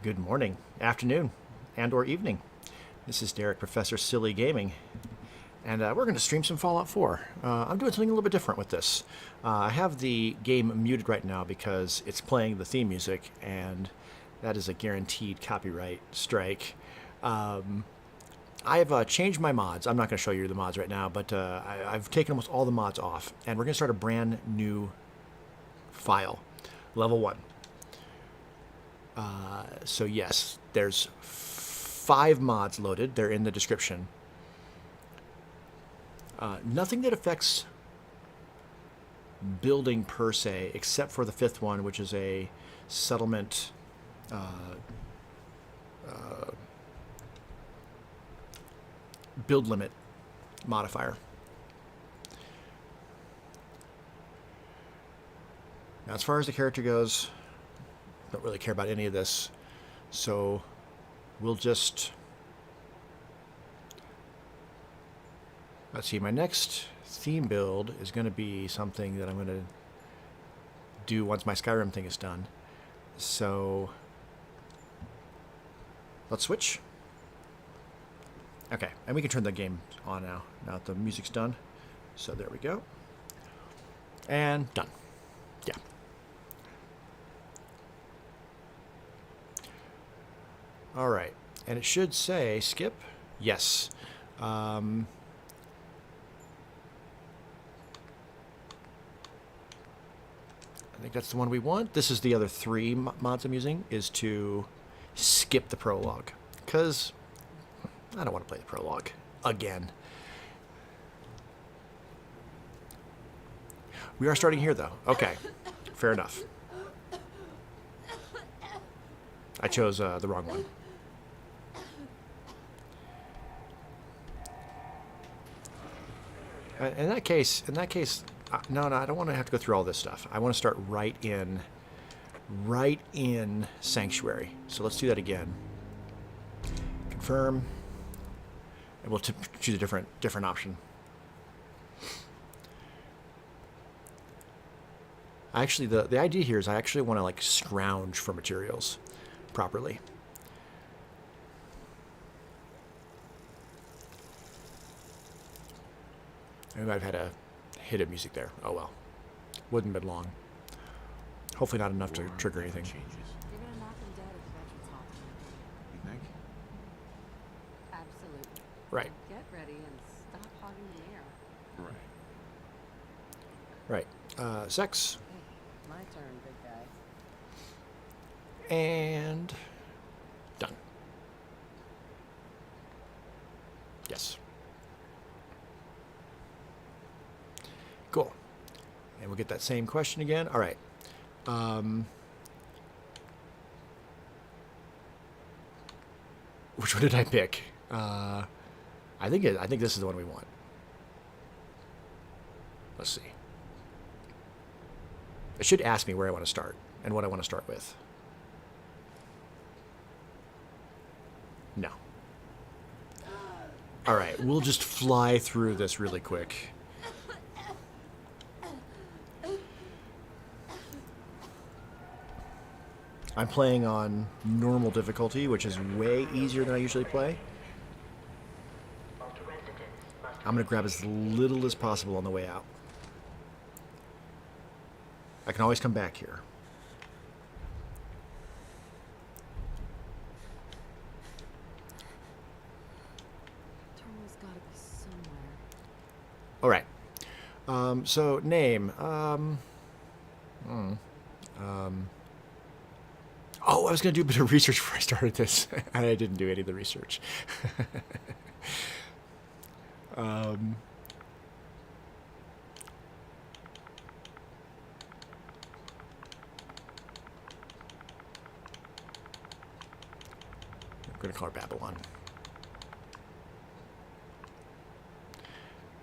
Good morning, afternoon, and or evening. This is Derek, Professor Silly Gaming, and we're going to stream some Fallout 4. I'm doing something a little bit different with this. I have the game muted right now because it's playing the theme music, and that is a guaranteed copyright strike. I've changed my mods. I'm not going to show you the mods right now, but I've taken almost all the mods off, and we're going to start a brand new file, level 1. So yes, there's 5 mods loaded. They're in the description. Nothing that affects building per se, except for the 5th one, which is a settlement build limit modifier. Now, as far as the character goes, don't really care about any of this, so we'll just, let's see, my next theme build is going to be something that I'm going to do once my Skyrim thing is done. So let's switch. Okay, and we can turn the game on now that the music's done. So there we go. And done. Yeah. All right, and it should say skip. Yes. I think that's the one we want. This is the other 3 mods I'm using, is to skip the prologue, because I don't want to play the prologue again. We are starting here, though. Okay, fair enough. I chose the wrong one. In that case, no, I don't want to have to go through all this stuff. I want to start right in Sanctuary. So let's do that again. Confirm, and we'll choose a different option. Actually, the idea here is I actually want to like scrounge for materials properly. I might have had a hit of music there. Oh well. Wouldn't have been long. Hopefully not enough to trigger anything. You're gonna knock them dead if veterans hop. You think? Absolutely. Right. Get ready and stop hogging the air. Right. Right. Sex. Hey, my turn, big guy. And done. Yes. Cool. And we'll get that same question again. All right. Which one did I pick? I think this is the one we want. Let's see. It should ask me where I want to start and what I want to start with. No. All right, we'll just fly through this really quick. I'm playing on normal difficulty, which is way easier than I usually play. I'm going to grab as little as possible on the way out. I can always come back here. Terminal's gotta be somewhere. All right. So name. Oh, I was going to do a bit of research before I started this, and I didn't do any of the research. I'm going to call her Babylon.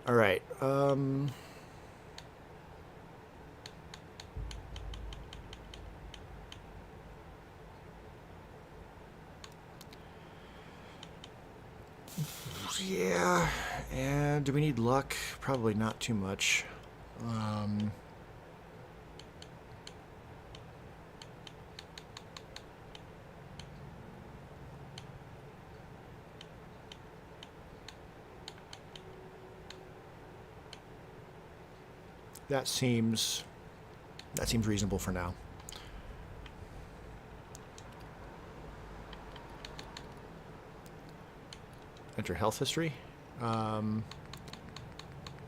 All right. Yeah, and do we need luck? Probably not too much. that seems reasonable for now. Enter health history.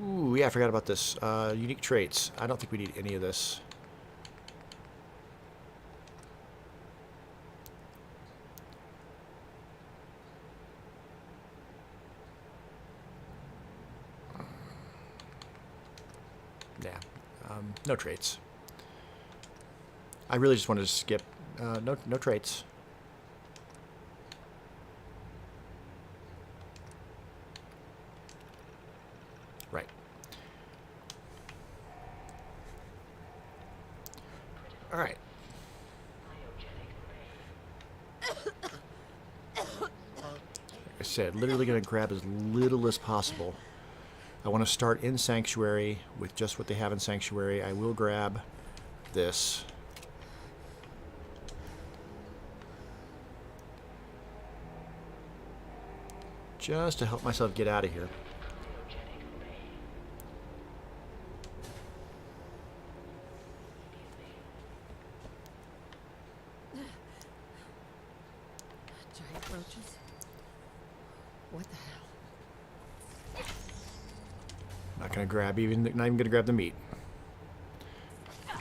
Ooh, yeah, I forgot about this. Unique traits. I don't think we need any of this. Yeah, no traits. I really just wanted to skip. No traits. Right. All right. Like I said, literally going to grab as little as possible. I want to start in Sanctuary with just what they have in Sanctuary. I will grab this. Just to help myself get out of here. Giant roaches? What the hell? Not going to grab not even going to grab the meat. I'm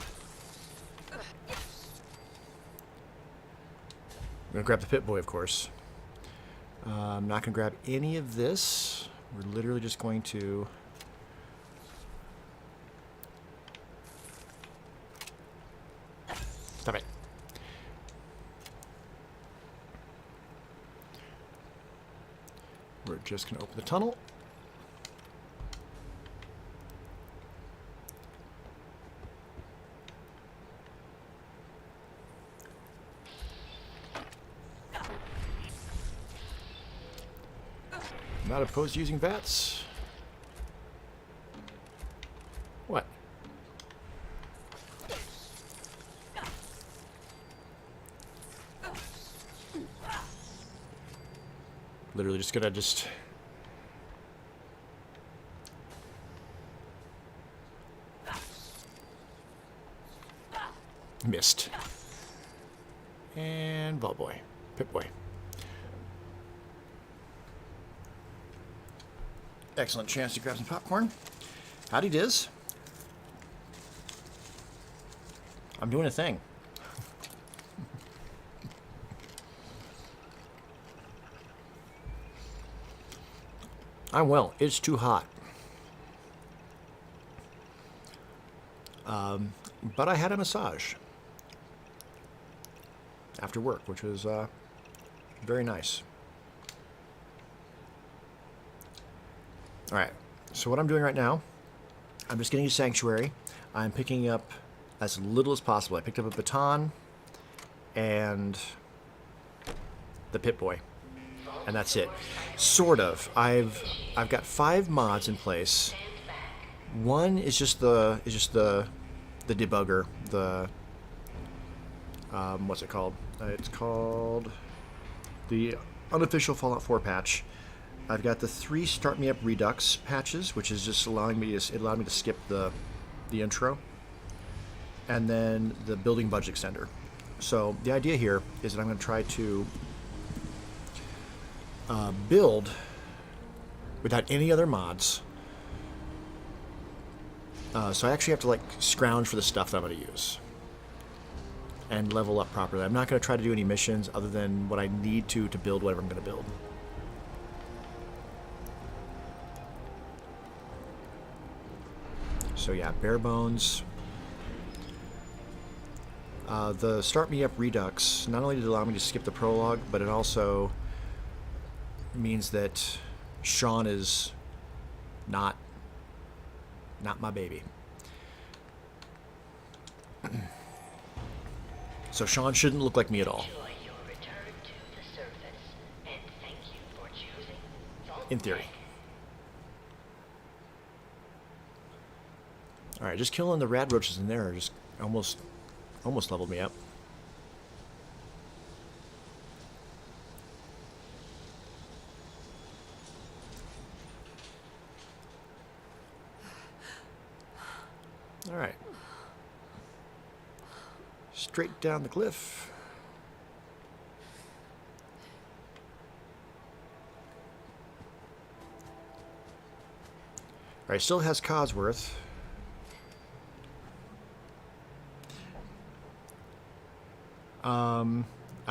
going to grab the Pit Boy, of course. I'm not going to grab any of this. We're literally just going to... Stop it. We're just going to open the tunnel. Not opposed to using VATS. What? Literally just gonna missed. And Ball Boy. Pip Boy. Excellent chance to grab some popcorn. Howdy, Diz. I'm doing a thing. I'm well. It's too hot. But I had a massage after work, which was very nice. All right, so what I'm doing right now, I'm just getting a Sanctuary. I'm picking up as little as possible. I picked up a baton and the Pit Boy, and that's it. Sort of. I've got 5 mods in place. One is just the debugger. The what's it called? It's called the Unofficial Fallout 4 patch. I've got the 3 Start Me Up Redux patches, which is just allowing me to skip the intro, and then the building budget extender. So the idea here is that I'm going to try to build without any other mods. So I actually have to like scrounge for the stuff that I'm going to use and level up properly. I'm not going to try to do any missions other than what I need to build whatever I'm going to build. So yeah, bare bones. The Start Me Up Redux not only did it allow me to skip the prologue, but it also means that Shaun is not my baby. So Shaun shouldn't look like me at all. In theory. Alright, just killing the rad roaches in there just almost leveled me up. All right. Straight down the cliff. All right, still has Cosworth.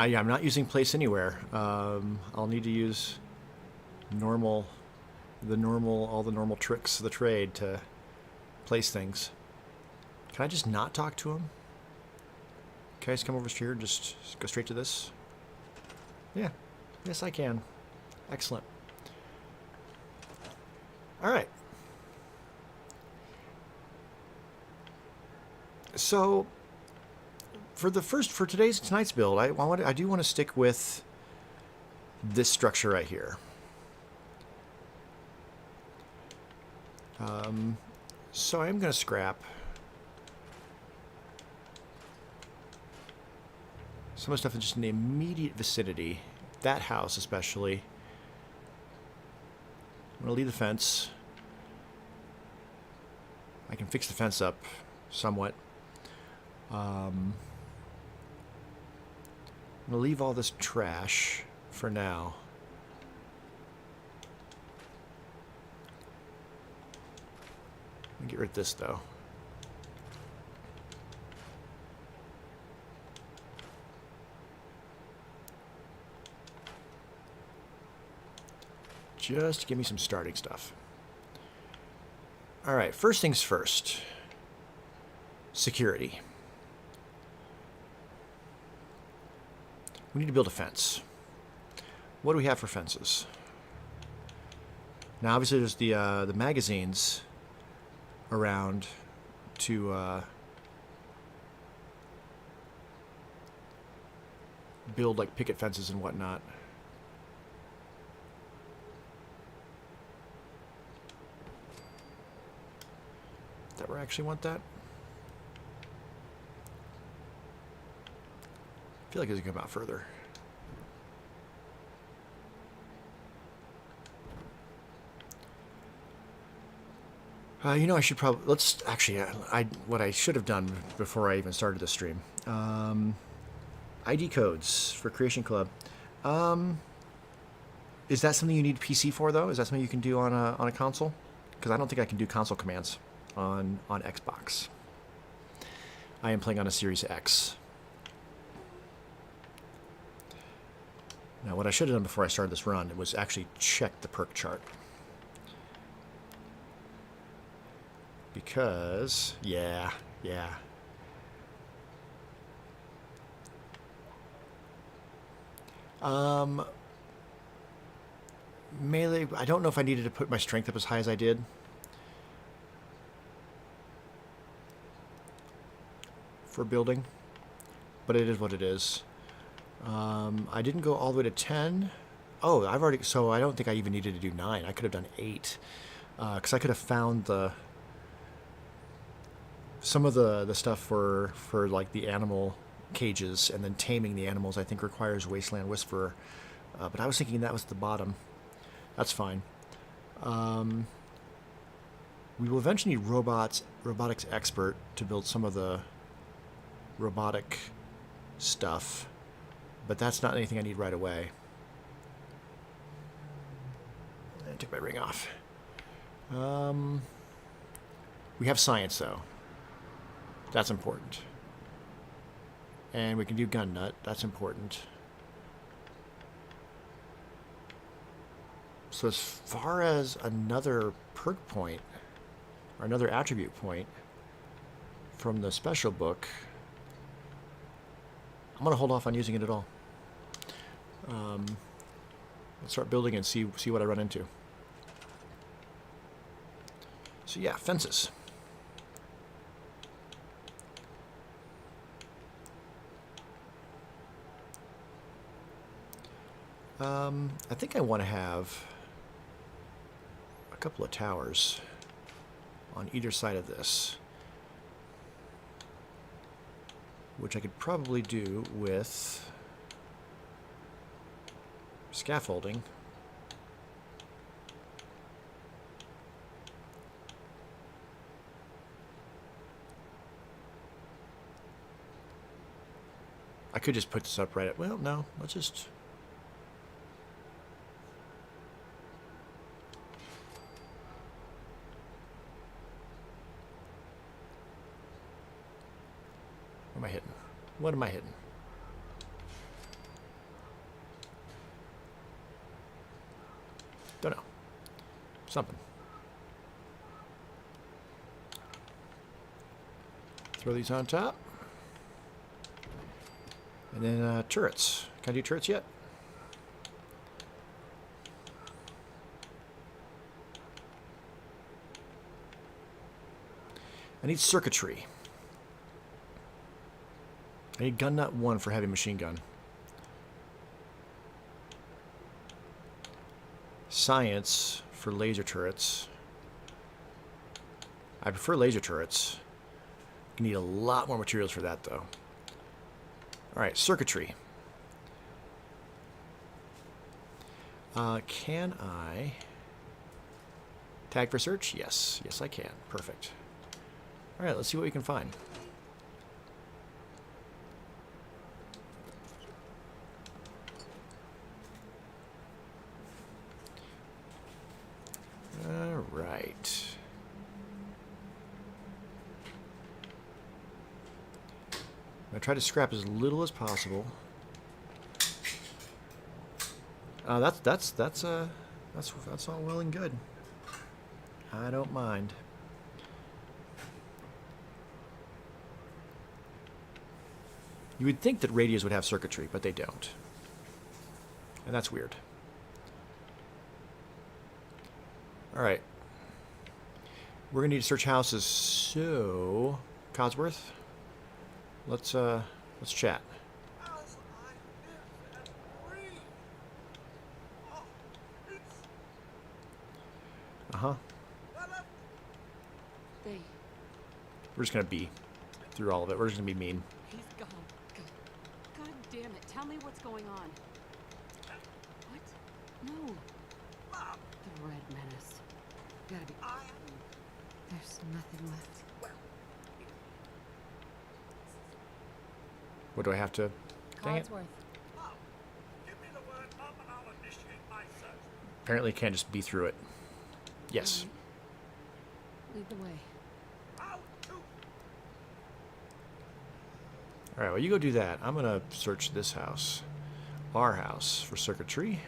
Yeah, I'm not using place anywhere. I'll need to use all the normal tricks of the trade to place things. Can I just not talk to him? Can I just come over here and just go straight to this? Yeah. Yes, I can. Excellent. All right. So, for tonight's build, I do want to stick with this structure right here. So I'm going to scrap some of the stuff just in the immediate vicinity. That house especially. I'm going to leave the fence. I can fix the fence up somewhat. I'm going to leave all this trash for now. Let me get rid of this, though. Just to give me some starting stuff. All right, first things first. Security. We need to build a fence. What do we have for fences? Now, obviously, there's the magazines around to build like picket fences and whatnot. That we actually want that? I feel like it's gonna come out further. I should probably what I should have done before I even started the stream. ID codes for Creation Club. Is that something you need PC for though? Is that something you can do on a console? Because I don't think I can do console commands on Xbox. I am playing on a Series X. Now, what I should have done before I started this run was actually check the perk chart. Because, yeah. Melee, I don't know if I needed to put my strength up as high as I did. For building. But it is what it is. I didn't go all the way to 10. Oh, so I don't think I even needed to do 9. I could have done 8. Because I could have found some of the stuff for like the animal cages, and then taming the animals I think requires Wasteland Whisperer. But I was thinking that was the bottom. That's fine. We will eventually need robotics expert to build some of the robotic stuff, but that's not anything I need right away. I took my ring off. We have science though. That's important. And we can do gun nut. That's important. So as far as another perk point, or another attribute point from the special book, I'm going to hold off on using it at all. Let's start building and see what I run into. So yeah, fences. I think I want to have a couple of towers on either side of this, which I could probably do with scaffolding. I could just put this up right at... Well, no. Let's just... What am I hitting? What am I hitting? Don't know. Something. Throw these on top. And then turrets. Can I do turrets yet? I need circuitry. I need gun nut 1 for heavy machine gun. Science for laser turrets. I prefer laser turrets. You need a lot more materials for that, though. Alright, circuitry. Can I tag for search? Yes. Yes, I can. Perfect. Alright, let's see what we can find. Alright. I try to scrap as little as possible. That's all well and good. I don't mind. You would think that radios would have circuitry, but they don't. And that's weird. Alright. We're gonna need to search houses, so Codsworth, let's chat. Uh-huh. We're just gonna be through all of it. We're just gonna be mean. He's gone. God damn it. Tell me what's going on. What? No. The Red Menace. Gotta be. There's nothing left. What do I have to... Dang it. Codsworth. Apparently can't just be through it. Yes. Lead the way. Alright, well, you go do that. I'm gonna search this house. Our house for circuitry.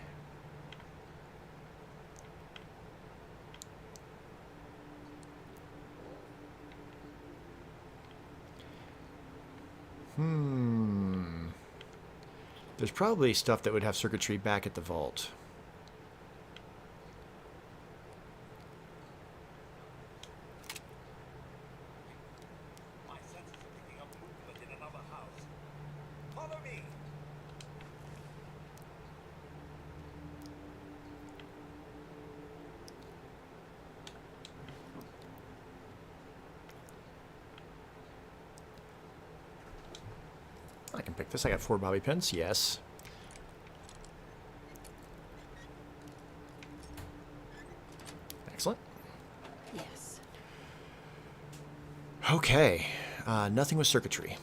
There's probably stuff that would have circuitry back at the vault. My senses are picking up movement in another house. Follow me. I can pick this. I got 4 bobby pins. Yes. Excellent. Yes. Okay. Nothing with circuitry.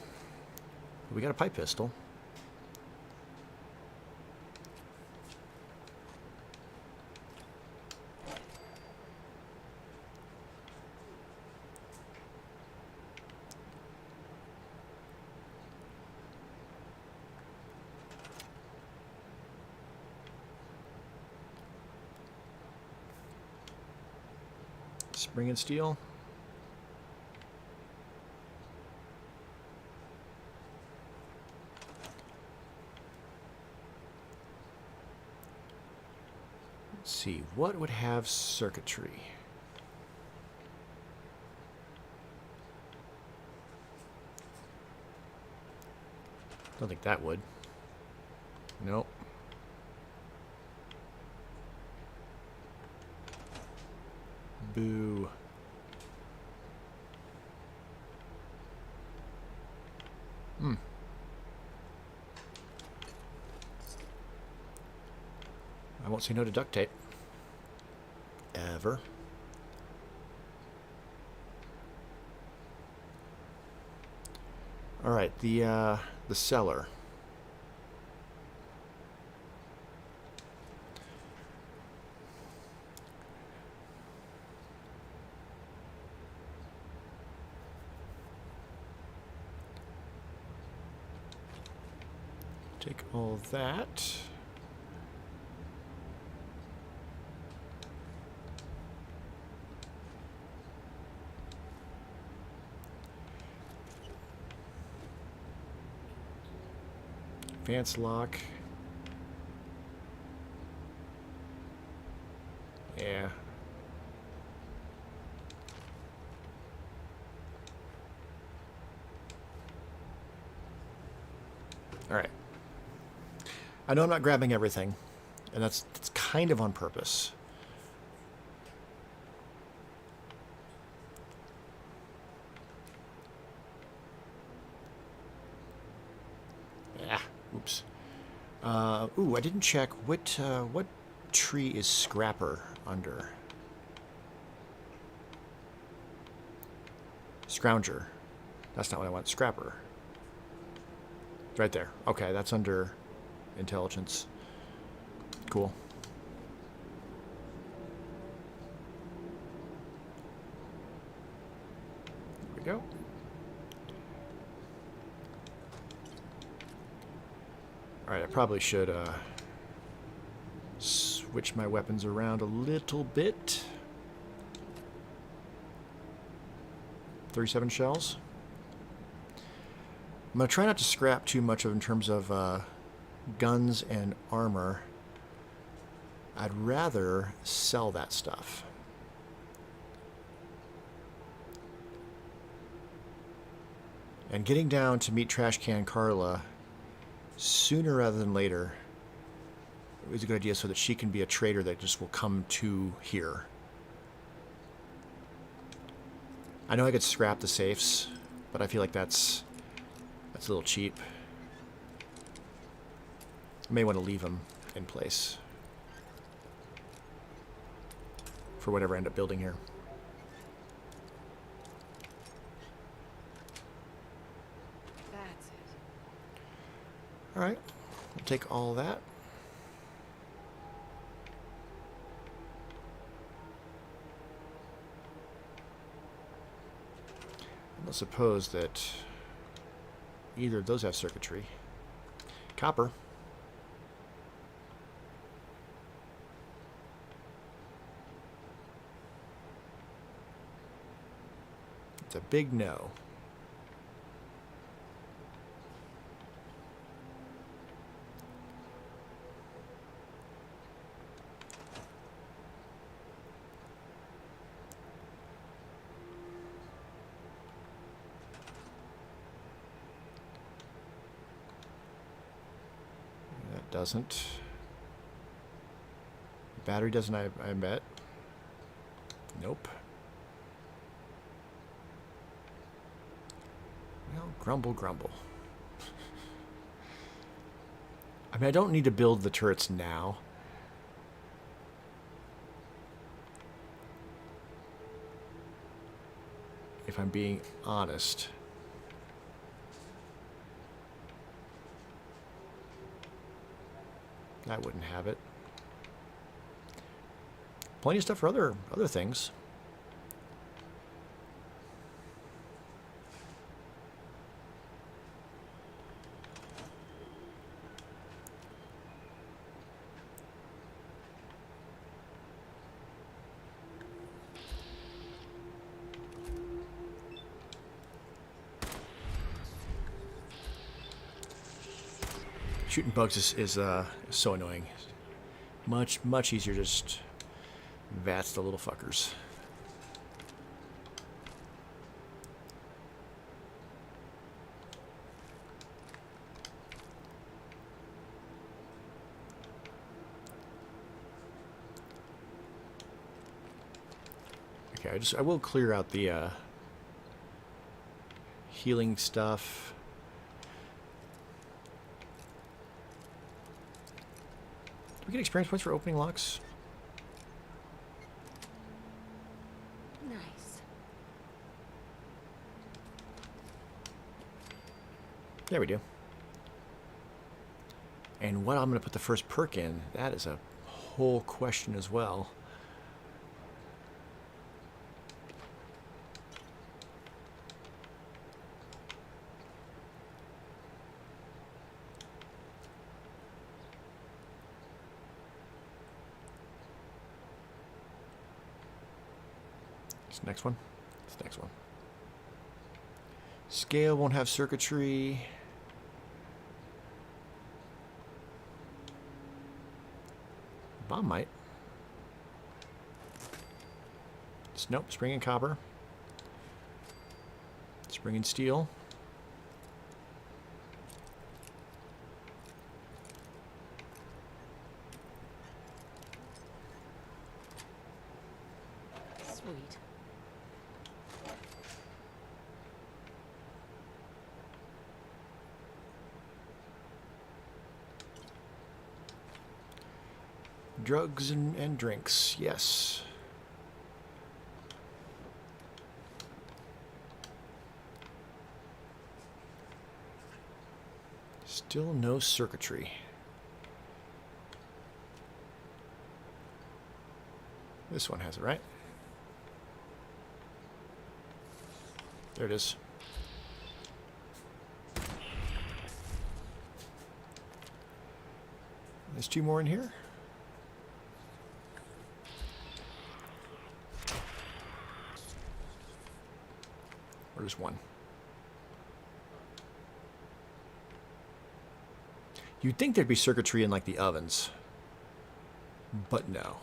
We got a pipe pistol. Spring and steel. Let's see, what would have circuitry? Don't think that would. Nope. Boo. I won't say no to duct tape. Ever. Alright, the cellar. Take all that. Advanced lock. Yeah. All right. I know I'm not grabbing everything, and that's kind of on purpose. Yeah. Oops. Ooh, I didn't check what tree is Scrapper under. Scrounger. That's not what I want. Scrapper. Right there. Okay, that's under intelligence. Cool. There we go. Alright, I probably should switch my weapons around a little bit. 37 shells. I'm going to try not to scrap too much of in terms of guns and armor. I'd rather sell that stuff. And getting down to meet Trash Can Carla sooner rather than later is a good idea so that she can be a trader that just will come to here. I know I could scrap the safes, but I feel like that's a little cheap. I may want to leave them in place for whatever I end up building here. That's it. All right, we'll take all that. I suppose that either of those have circuitry. Copper. It's a big no. Doesn't. Battery doesn't, I bet. Nope. Well, grumble, grumble. I mean, I don't need to build the turrets now. If I'm being honest. I wouldn't have it. Plenty of stuff for other things. Shooting bugs is so annoying. Much easier to just vats the little fuckers. Okay, I will clear out the healing stuff. Do we get experience points for opening locks? Nice. There we do. And what I'm going to put the first perk in, that is a whole question as well. It's the next one. It's the next one. Scale won't have circuitry. Bomb might. Nope, spring and copper. Spring and steel. Sweet. Drugs and drinks, yes. Still no circuitry. This one has it, right? There it is. There's two more in here. Or just one. You'd think there'd be circuitry in like the ovens. But no.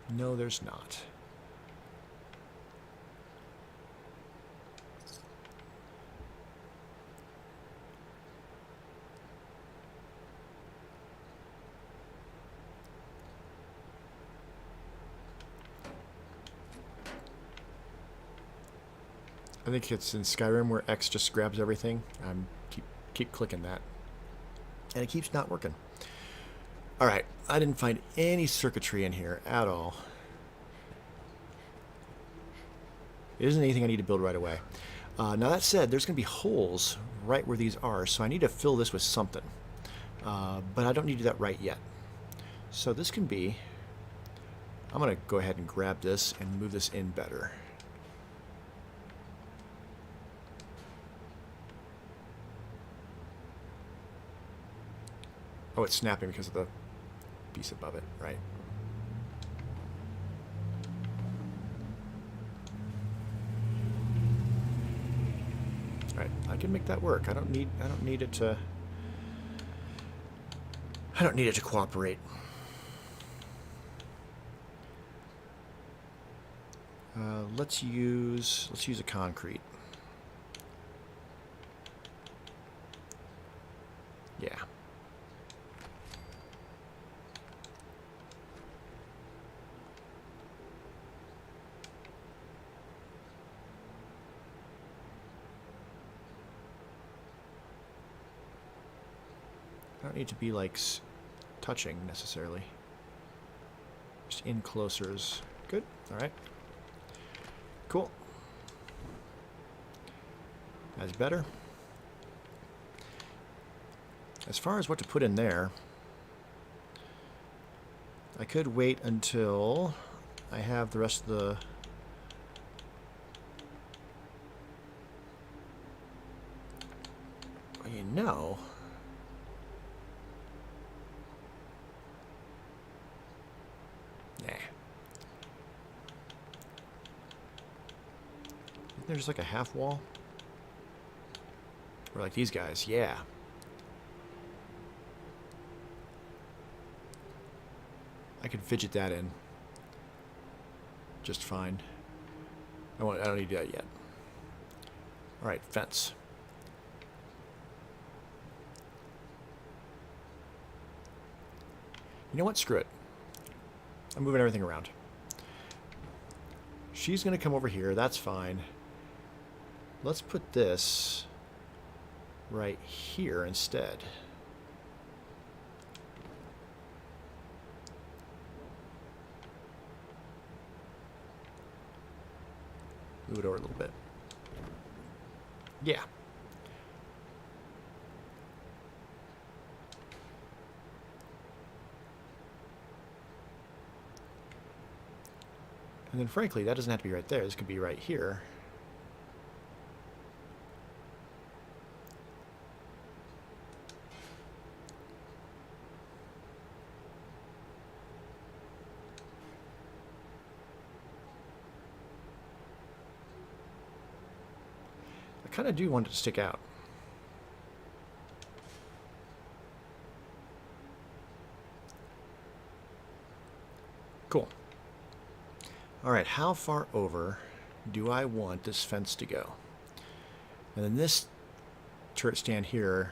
No, there's not. I think it's in Skyrim where X just grabs everything. I'm keep clicking that. And it keeps not working. Alright, I didn't find any circuitry in here at all. It isn't anything I need to build right away. Now that said, there's going to be holes right where these are, so I need to fill this with something. But I don't need to do that right yet. So this can be... I'm going to go ahead and grab this and move this in better. Oh, it's snapping because of the piece above it, right? All right, I can make that work. I don't need it to cooperate. Let's use a concrete. Yeah. I don't need to be like touching necessarily. Just in closer is good. All right. Cool. That's better. As far as what to put in there, I could wait until I have the rest of the... Well, you know... Nah. There's like a half wall. Or like these guys, yeah. I could fidget that in just fine. I don't need to do that yet. All right, fence. You know what? Screw it. I'm moving everything around. She's going to come over here. That's fine. Let's put this right here instead. Move it over a little bit. Yeah. And then frankly, that doesn't have to be right there. This could be right here. kind of do want it to stick out. Cool. All right, how far over do I want this fence to go? And then this turret stand here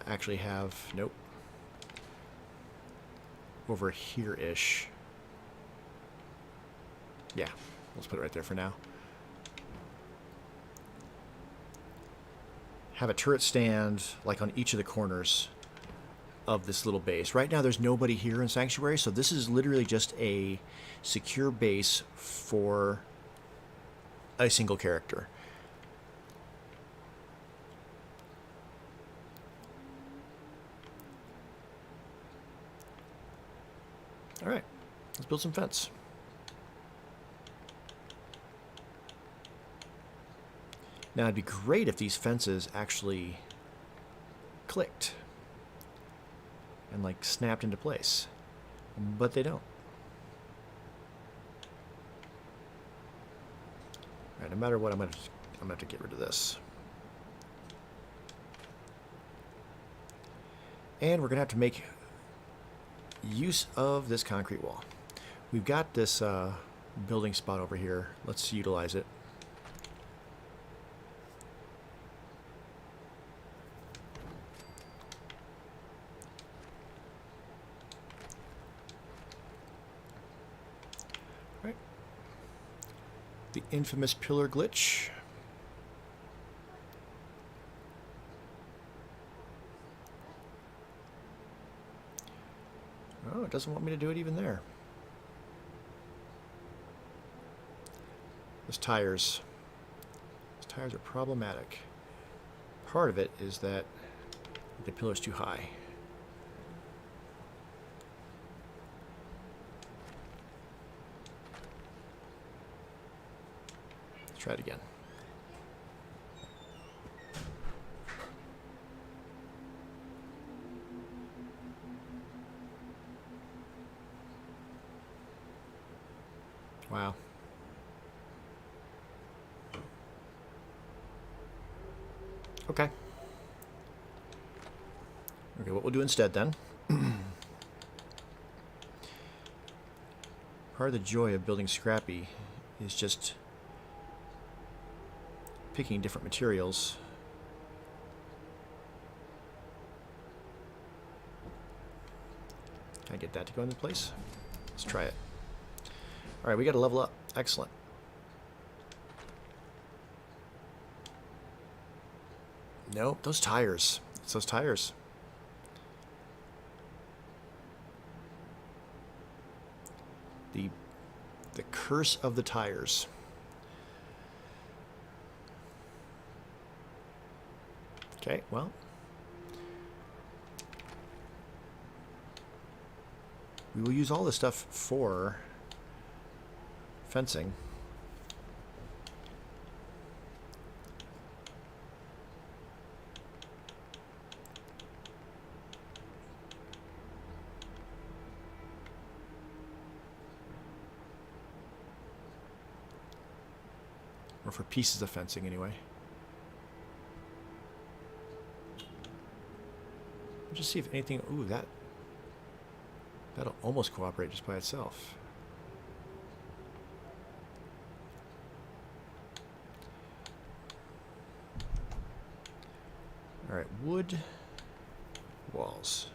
actually have, nope, over here-ish. Yeah, let's put it right there for now. Have a turret stand like on each of the corners of this little base. Right now there's nobody here in Sanctuary, so this is literally just a secure base for a single character. All right, let's build some fence. Now it'd be great if these fences actually clicked and like snapped into place, but they don't. All right, no matter what, I'm gonna have to get rid of this, and we're gonna have to make use of this concrete wall. We've got this building spot over here. Let's utilize it. All right. The infamous pillar glitch. Oh, it doesn't want me to do it even there. Those tires. Those tires are problematic. Part of it is that the pillar's too high. Let's try it again. Wow. Okay. Okay, what we'll do instead then. Part of the joy of building Scrappy is just picking different materials. Can I get that to go into place? Let's try it. All right, we got to level up. Excellent. Nope, those tires. It's those tires. The curse of the tires. Okay, well. We will use all this stuff for fencing. Or for pieces of fencing, anyway. Let's just see if anything... Ooh, that'll almost cooperate just by itself. All right, wood walls.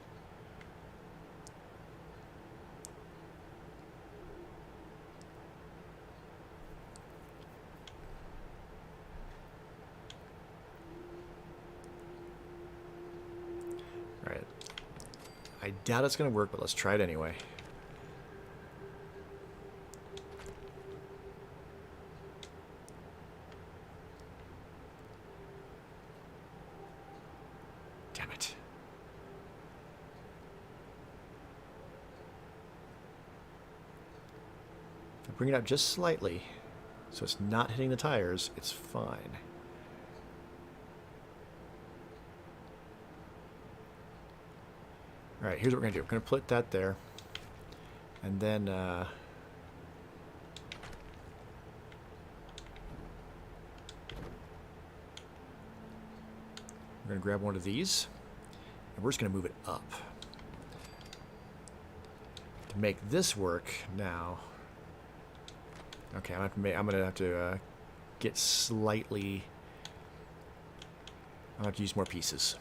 All right. I doubt it's going to work, but let's try it anyway. Damn it. If I bring it up just slightly, so it's not hitting the tires, it's fine. All right, here's what we're going to do. We're going to put that there. And then... We're going to grab one of these, and we're just going to move it up. To make this work now... Okay, I'm going to have to get slightly... I'll have to use more pieces.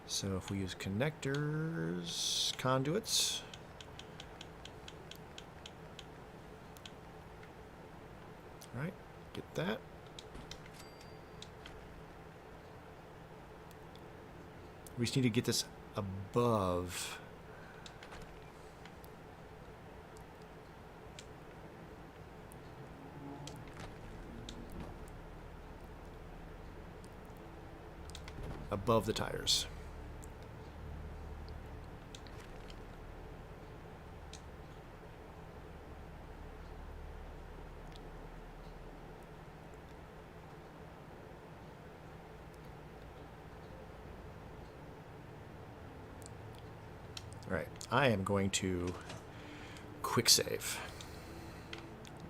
So if we use connectors, conduits... Alright, get that. We just need to get this above. Above the tires. Right, I am going to quick save. In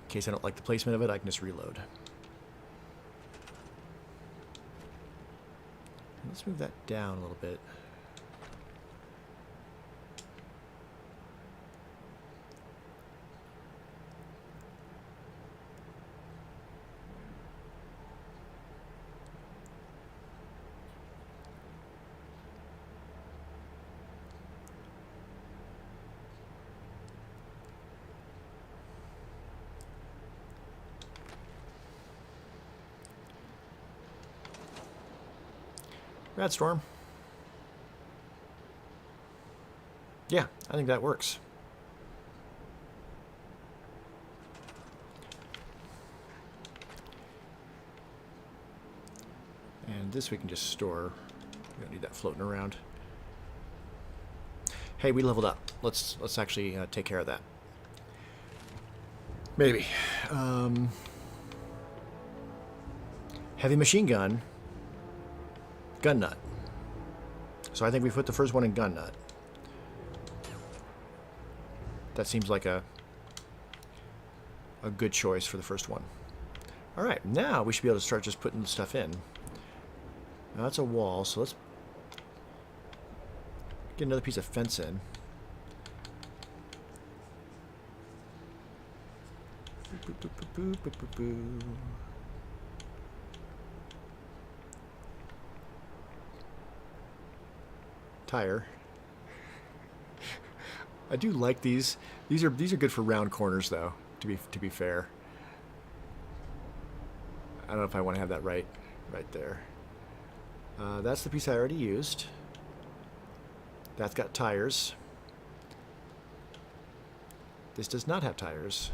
case I don't like the placement of it, I can just reload. Let's move that down a little bit. Rad Storm. Yeah, I think that works. And this we can just store. We don't need that floating around. Hey, we leveled up. Let's actually take care of that. Maybe. Heavy machine gun. Gun nut. So I think we put the first one in gun nut. That seems like a good choice for the first one. All right, now we should be able to start just putting stuff in. Now that's a wall, so let's get another piece of fence in. Boop, boop, boop, boop, boop, boop, boop. Tire. I do like these. These are good for round corners, though. To be fair, I don't know if I want to have that right there. That's the piece I already used. That's got tires. This does not have tires,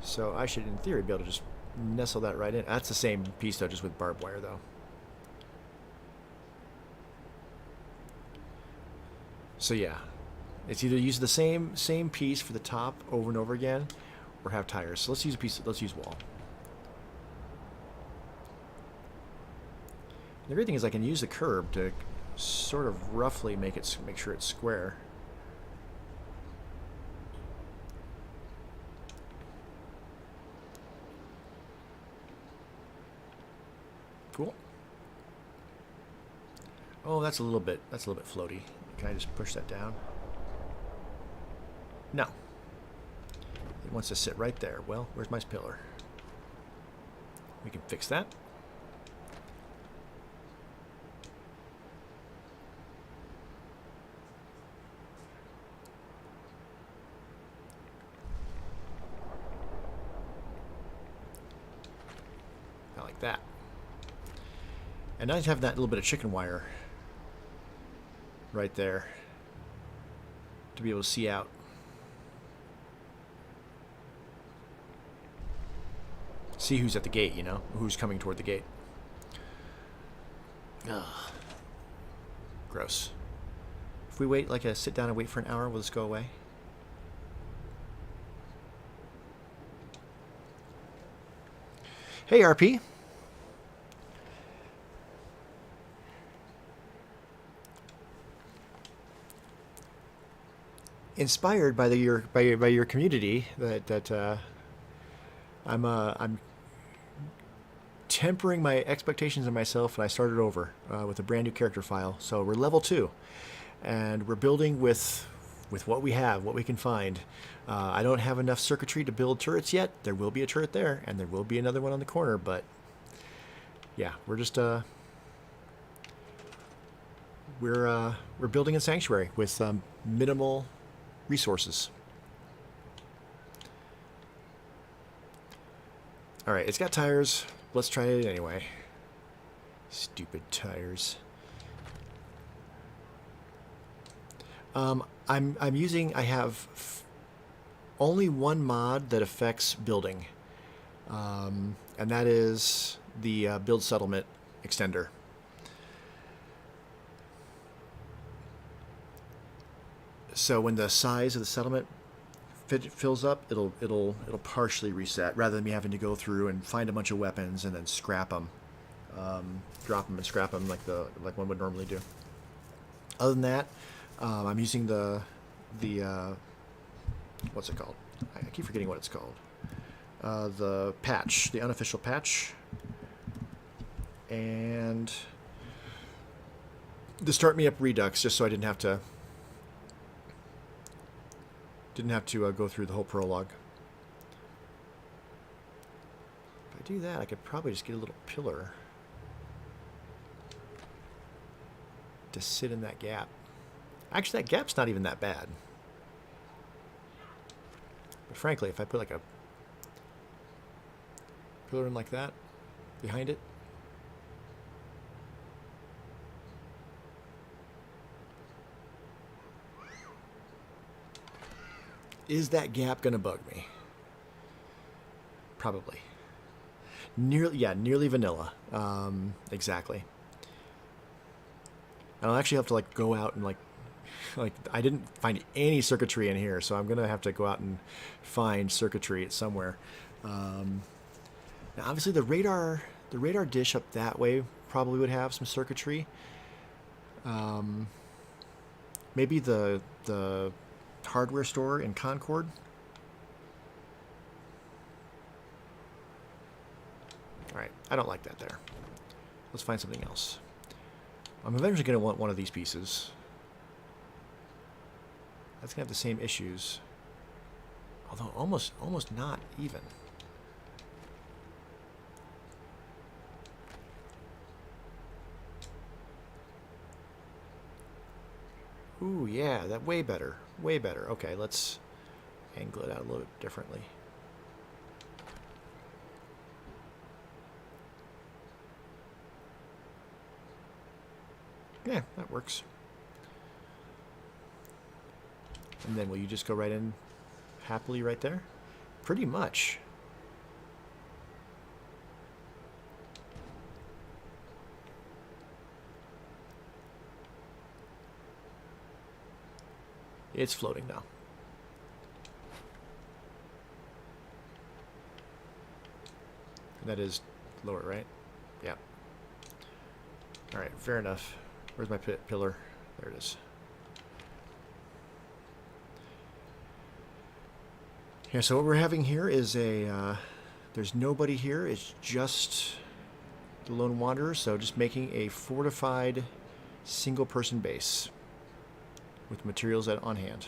so I should, in theory, be able to just nestle that right in. That's the same piece, though, just with barbed wire, though. So yeah, it's either use the same piece for the top over and over again, or have tires. So let's use a piece. Let's use wall. The great thing is I can use the curb to sort of roughly make sure it's square. Cool. Oh, that's a little bit floaty. Can I just push that down? No. It wants to sit right there. Well, where's my pillar? We can fix that. I like that. And I have that little bit of chicken wire right there to be able to see out. See who's at the gate, you know, who's coming toward the gate. Ugh. Gross. If we wait, like sit down and wait for an hour, will this go away? Hey, RP. Inspired by your community, that I'm tempering my expectations of myself, and I started over with a brand new character file. So we're level 2, and we're building with what we have, what we can find. I don't have enough circuitry to build turrets yet. There will be a turret there, and there will be another one on the corner, but yeah, we're just we're building a sanctuary with minimal resources. All right, it's got tires. Let's try it anyway. Stupid tires. I have only one mod that affects building, and that is the build settlement extender. So when the size of the settlement fills up, it'll partially reset, rather than me having to go through and find a bunch of weapons and then scrap them, drop them and scrap them like one would normally do. Other than that, I'm using the what's it called? I keep forgetting what it's called. The patch, the unofficial patch, and to start me up Redux, just so I didn't have to go through the whole prologue. If I do that, I could probably just get a little pillar to sit in that gap. Actually, that gap's not even that bad. But frankly, if I put like a pillar in like that behind it, is that gap going to bug me? Probably. Nearly vanilla. Exactly. And I'll actually have to like go out and like I didn't find any circuitry in here, so I'm gonna have to go out and find circuitry somewhere. Now, obviously, the radar dish up that way probably would have some circuitry. Maybe the hardware store in Concord. All right, I don't like that there. Let's find something else. I'm eventually going to want one of these pieces. That's going to have the same issues. Although almost not even. Ooh, yeah, that way better. Way better. Okay, let's angle it out a little bit differently. Yeah, that works. And then will you just go right in happily right there? Pretty much. It's floating now. That is lower, right? Yeah. All right, fair enough. Where's my pillar? There it is. Yeah, so what we're having here is there's nobody here. It's just the Lone Wanderer, so just making a fortified single-person base with materials on hand.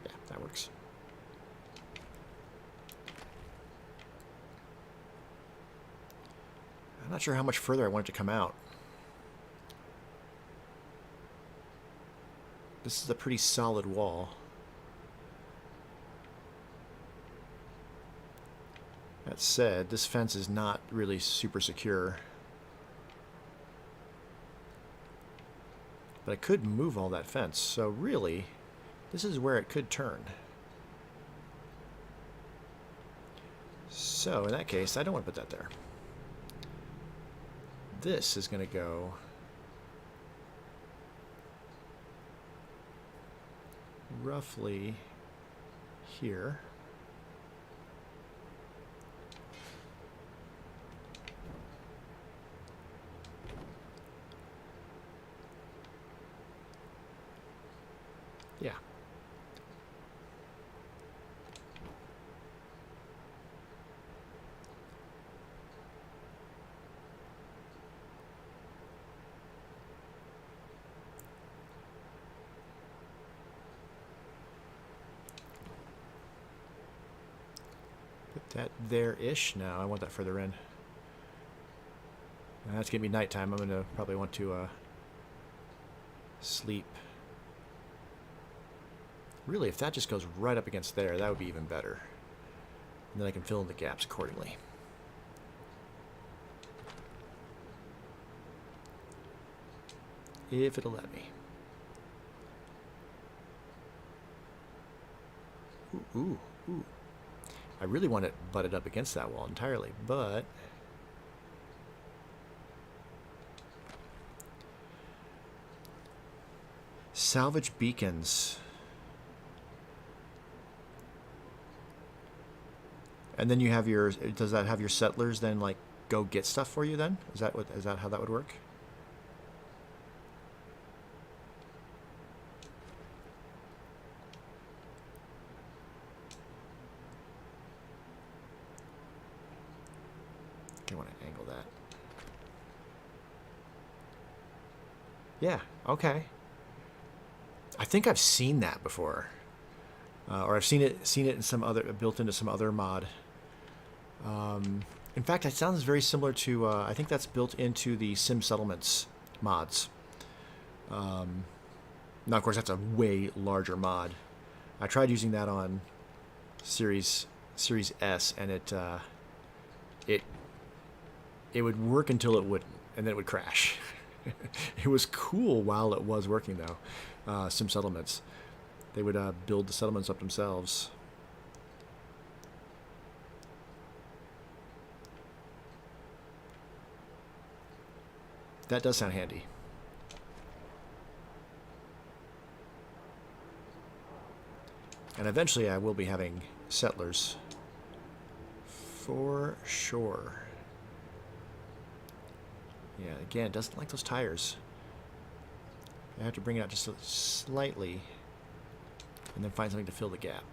Yeah, that works. I'm not sure how much further I want it to come out. This is a pretty solid wall. That said, this fence is not really super secure. But I could move all that fence, so really, this is where it could turn. So, in that case, I don't want to put that there. This is going to go roughly here. Yeah. Put that there-ish. No, I want that further in. That's going to be nighttime. I'm going to probably want to sleep. Really, if that just goes right up against there, that would be even better. And then I can fill in the gaps accordingly. If it'll let me. Ooh, ooh, ooh. I really want it butted up against that wall entirely, but... Salvage beacons. And then you have your... Does that have your settlers then, like, go get stuff for you then? Is that how that would work? I want to angle that. Yeah, okay. I think I've seen that before. Or I've seen it in some other, built into some other mod. In fact, it sounds very similar to, I think that's built into the Sim Settlements mods. Now, of course, that's a way larger mod. I tried using that on Series S, and it would work until it wouldn't, and then it would crash. It was cool while it was working, though. Sim Settlements. They would build the settlements up themselves. That does sound handy. And eventually I will be having settlers. For sure. Yeah, again, it doesn't like those tires. I have to bring it out just slightly and then find something to fill the gap.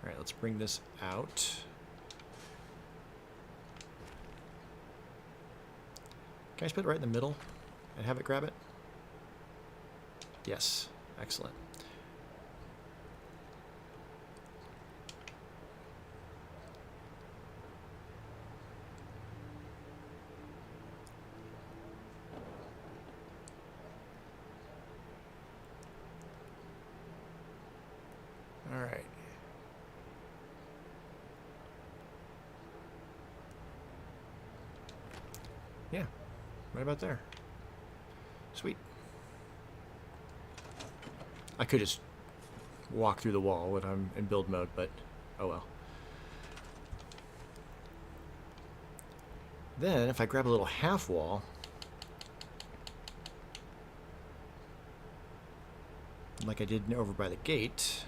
All right, let's bring this out. Can I just put it right in the middle and have it grab it? Yes, excellent. All right. Yeah, right about there. Sweet. I could just walk through the wall when I'm in build mode, but oh well. Then, if I grab a little half wall, like I did over by the gate,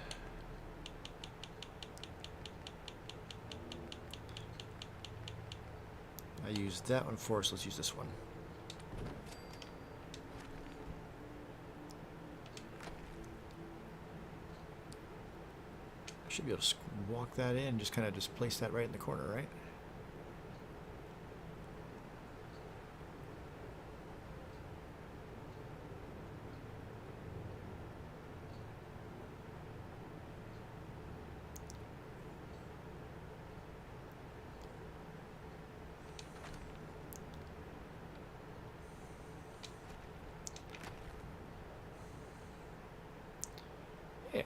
I used that one for, so let's use this one. I should be able to walk that in, just kind of just place that right in the corner, right? Yeah.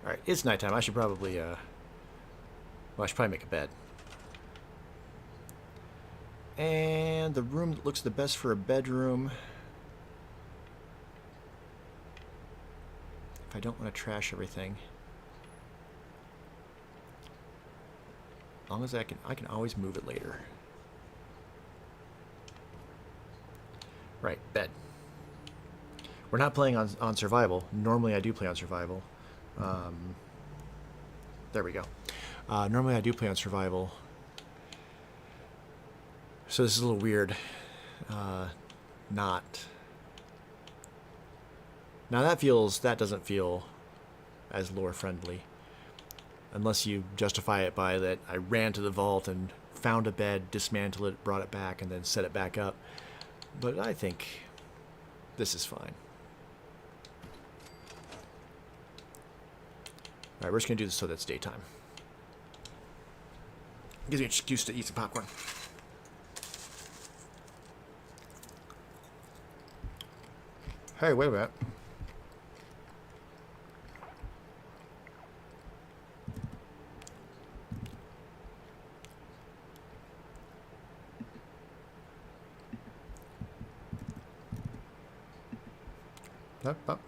Alright, it's nighttime. I should probably, well, I should probably make a bed. And the room that looks the best for a bedroom, if I don't want to trash everything, as long as I can always move it later. Right, bed. We're not playing on survival. Normally I do play on survival. There we go. Normally I do play on survival, So this is a little weird. Not. Now that doesn't feel as lore friendly. Unless you justify it by that I ran to the vault and found a bed, dismantled it, brought it back, and then set it back up. But I think this is fine. Alright, we're just going to do this so that it's daytime. Gives me an excuse to eat some popcorn. Hey, wait a minute. Up, up.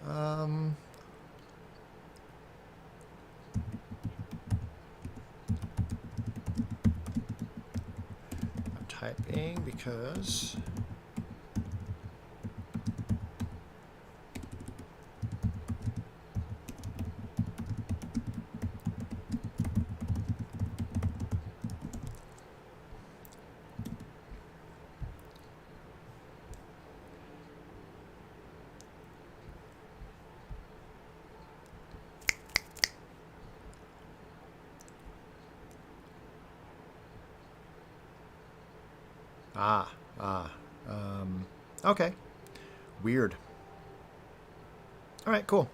I'm typing because okay. Weird. All right, cool.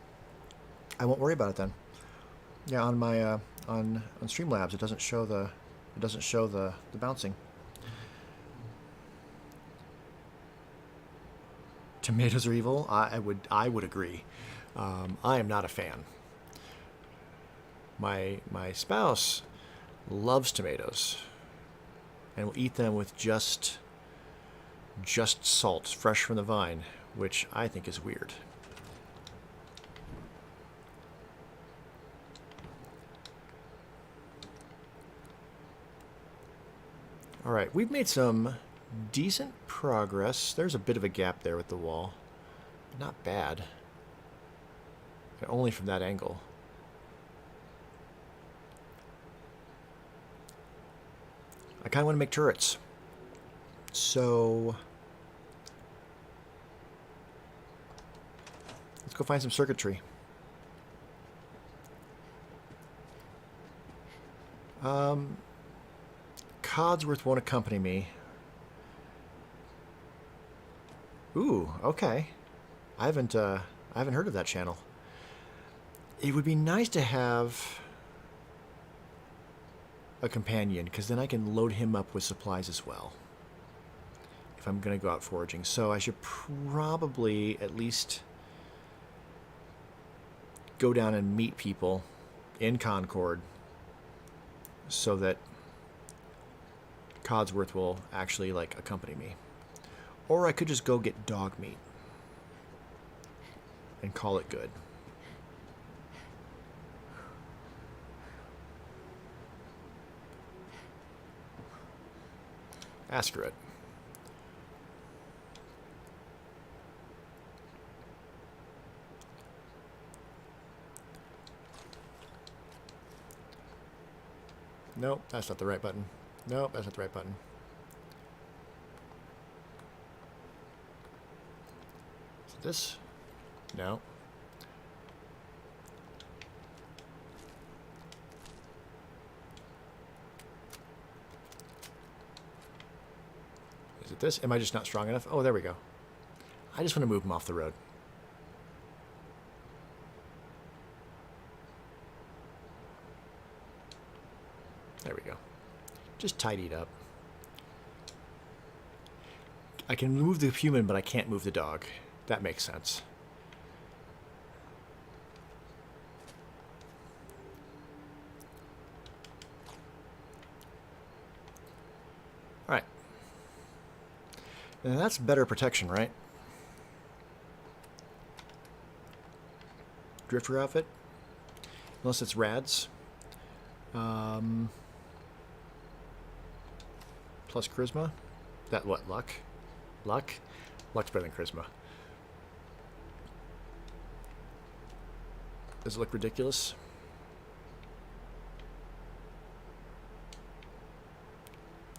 I won't worry about it then. Yeah, on my on Streamlabs, it doesn't show the bouncing. Tomatoes are evil. I would agree. I am not a fan. My spouse loves tomatoes and will eat them with just salt, fresh from the vine, which I think is weird. All right, we've made some decent progress. There's a bit of a gap there with the wall. Not bad. Only from that angle. I kind of want to make turrets. So let's go find some circuitry. Codsworth won't accompany me. Ooh, okay. I haven't heard of that channel. It would be nice to have a companion, because then I can load him up with supplies as well if I'm going to go out foraging. So I should probably at least go down and meet people in Concord so that Codsworth will actually like accompany me. Or I could just go get dog meat and call it good. Ask her it. Nope, that's not the right button. Nope, that's not the right button. Is it this? No. Is it this? Am I just not strong enough? Oh, there we go. I just want to move him off the road. There we go. Just tidied up. I can move the human, but I can't move the dog. That makes sense. All right. And that's better protection, right? Drifter outfit. Unless it's rads. Plus charisma. That what? Luck? Luck? Luck's better than charisma. Does it look ridiculous?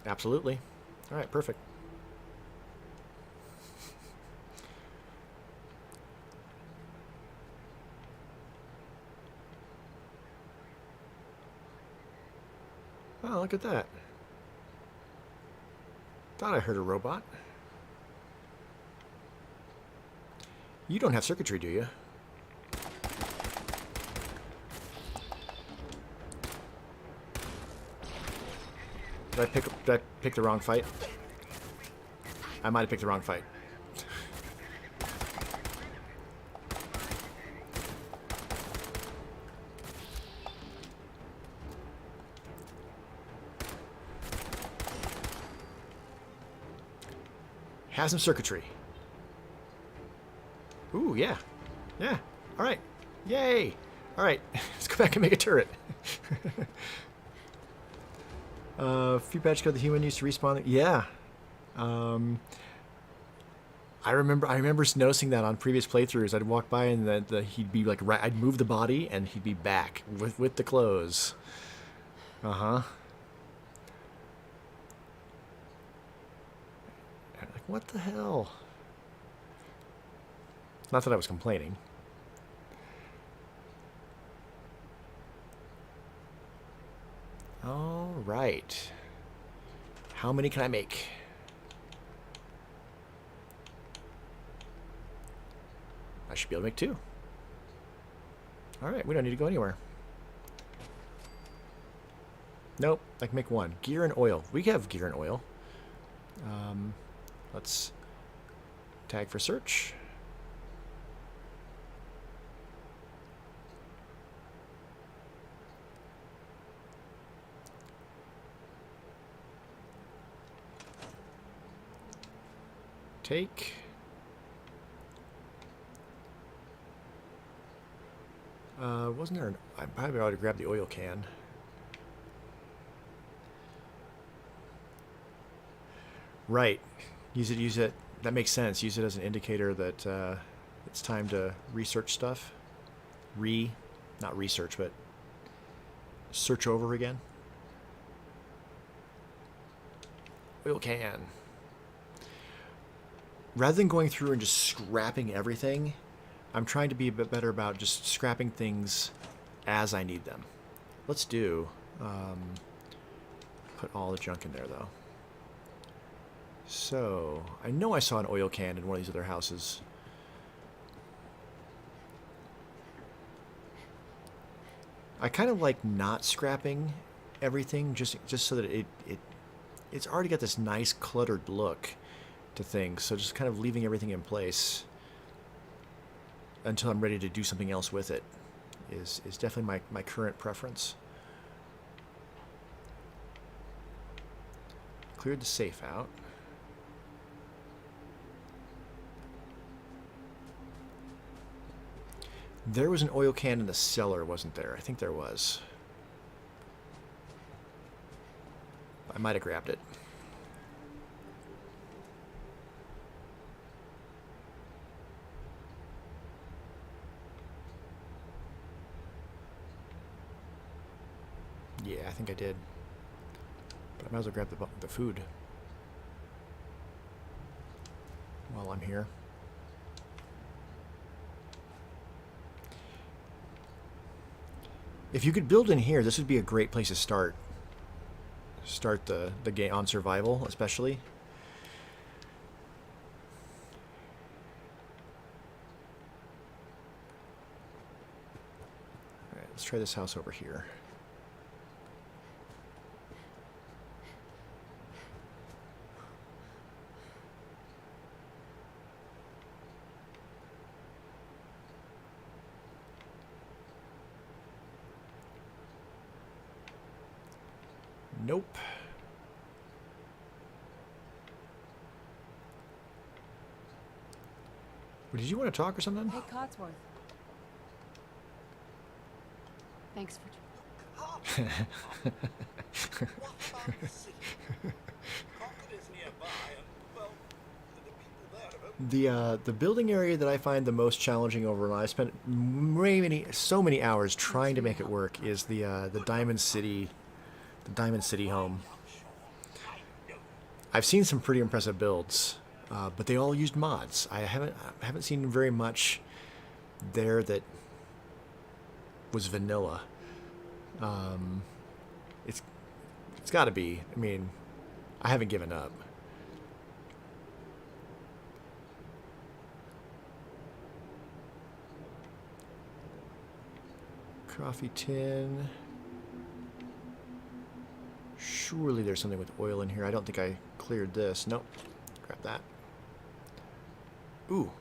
Absolutely. All right, perfect. Oh, look at that. Thought I heard a robot. You don't have circuitry, do you? Did I pick the wrong fight? I might have picked the wrong fight. Has some circuitry. Ooh, yeah. Yeah. All right. Yay. All right. Let's go back and make a turret. Few patch code the human used to respawn. Yeah. I remember noticing that on previous playthroughs. I'd walk by and he'd be like, I'd move the body and he'd be back with the clothes. Uh-huh. Like, what the hell? Not that I was complaining. All right. How many can I make? I should be able to make 2. All right, we don't need to go anywhere. Nope, I can make 1. Gear and oil. We have gear and oil. Let's tag for search. Take. Wasn't there I probably ought to grab the oil can. Right. Use it. That makes sense. Use it as an indicator that it's time to research stuff. Not research, but search over again. Oil can. Rather than going through and just scrapping everything, I'm trying to be a bit better about just scrapping things as I need them. Let's do... put all the junk in there, though. So, I know I saw an oil can in one of these other houses. I kind of like not scrapping everything just so that it's already got this nice cluttered look to things. So just kind of leaving everything in place until I'm ready to do something else with it is definitely my current preference. Cleared the safe out. There was an oil can in the cellar, wasn't there? I think there was. I might have grabbed it. Yeah, I think I did. But I might as well grab the food while I'm here. If you could build in here, this would be a great place to start. Start the game on survival, especially. All right, let's try this house over here. Nope. Did you want to talk or something? Hey, Cotsworth. Thanks for... What about the city? Concord is nearby, and, well, the people there have... The building area that I find the most challenging overall, I spent so many hours trying to make it work, is the Diamond City, home. I've seen some pretty impressive builds, but they all used mods. I haven't seen very much there that was vanilla. It's got to be. I mean, I haven't given up. Coffee tin. Surely there's something with oil in here. I don't think I cleared this. Nope. Grab that. Ooh.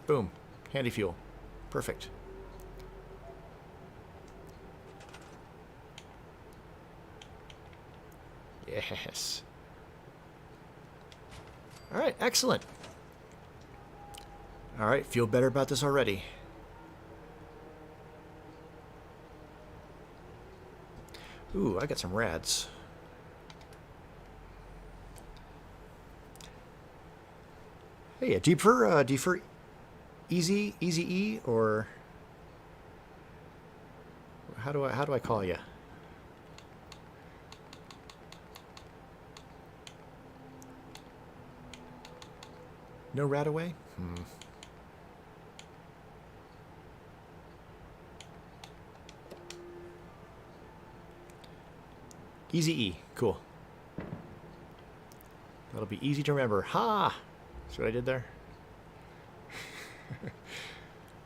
Boom. Handy fuel. Perfect. Yes. All right. Excellent. All right. Feel better about this already. Ooh, I got some rads. Hey, do you prefer easy E, or how do I call you? No rat away? Easy E. Cool. That'll be easy to remember. Ha! See what I did there?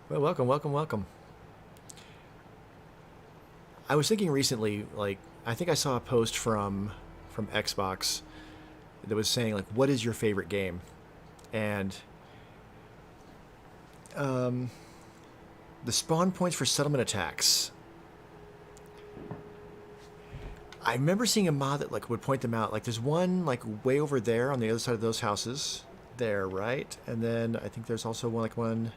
Well, welcome, welcome, welcome. I was thinking recently, like, I think I saw a post from Xbox that was saying, like, what is your favorite game? And the spawn points for settlement attacks. I remember seeing a mod that like would point them out. Like there's one like way over there on the other side of those houses there, right? And then I think there's also one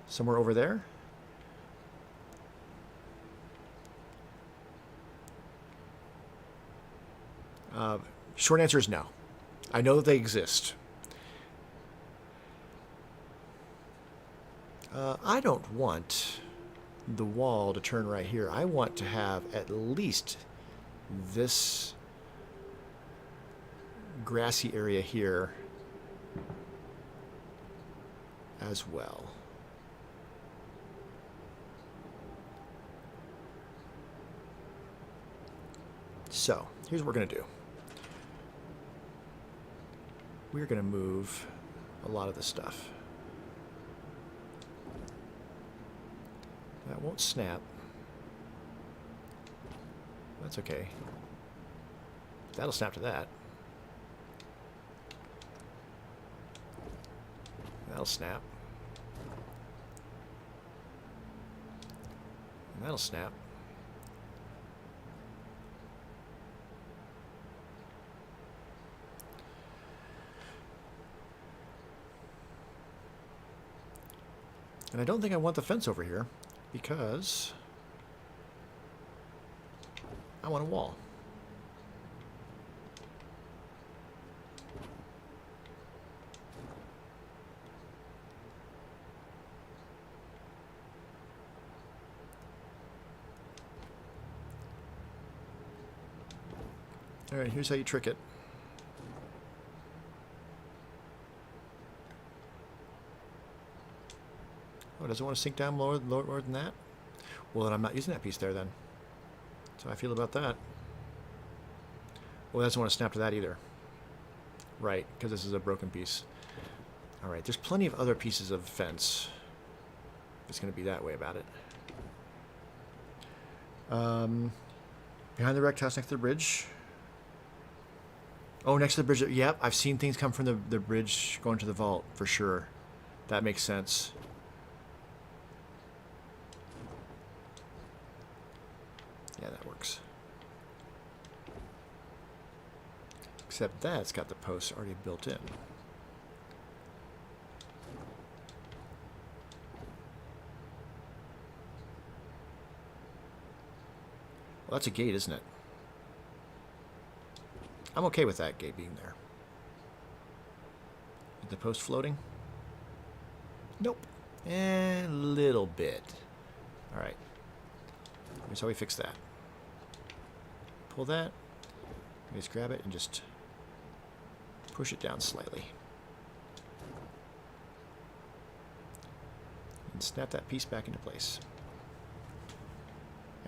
somewhere over there. Short answer is no. I know that they exist. I don't want the wall to turn right here. I want to have at least this grassy area here as well. So, here's what we're going to do. We're going to move a lot of this stuff. That won't snap. That's okay. That'll snap to that. That'll snap. And that'll snap. And I don't think I want the fence over here because I want a wall. All right, here's how you trick it. Oh, does it want to sink down lower than that? Well, then I'm not using that piece there then. So I feel about that. Well, it doesn't want to snap to that either. Right, because this is a broken piece. All right, there's plenty of other pieces of fence. It's going to be that way about it. Behind the wrecked house next to the bridge. Oh, next to the bridge. Yep, I've seen things come from the bridge going to the vault, for sure. That makes sense. Yeah, that works. Except that's got the posts already built in. Well, that's a gate, isn't it? I'm okay with that gate being there. Is the post floating? Nope. A little bit. All right. Here's how we fix that. Pull that. Just grab it and just push it down slightly. And snap that piece back into place.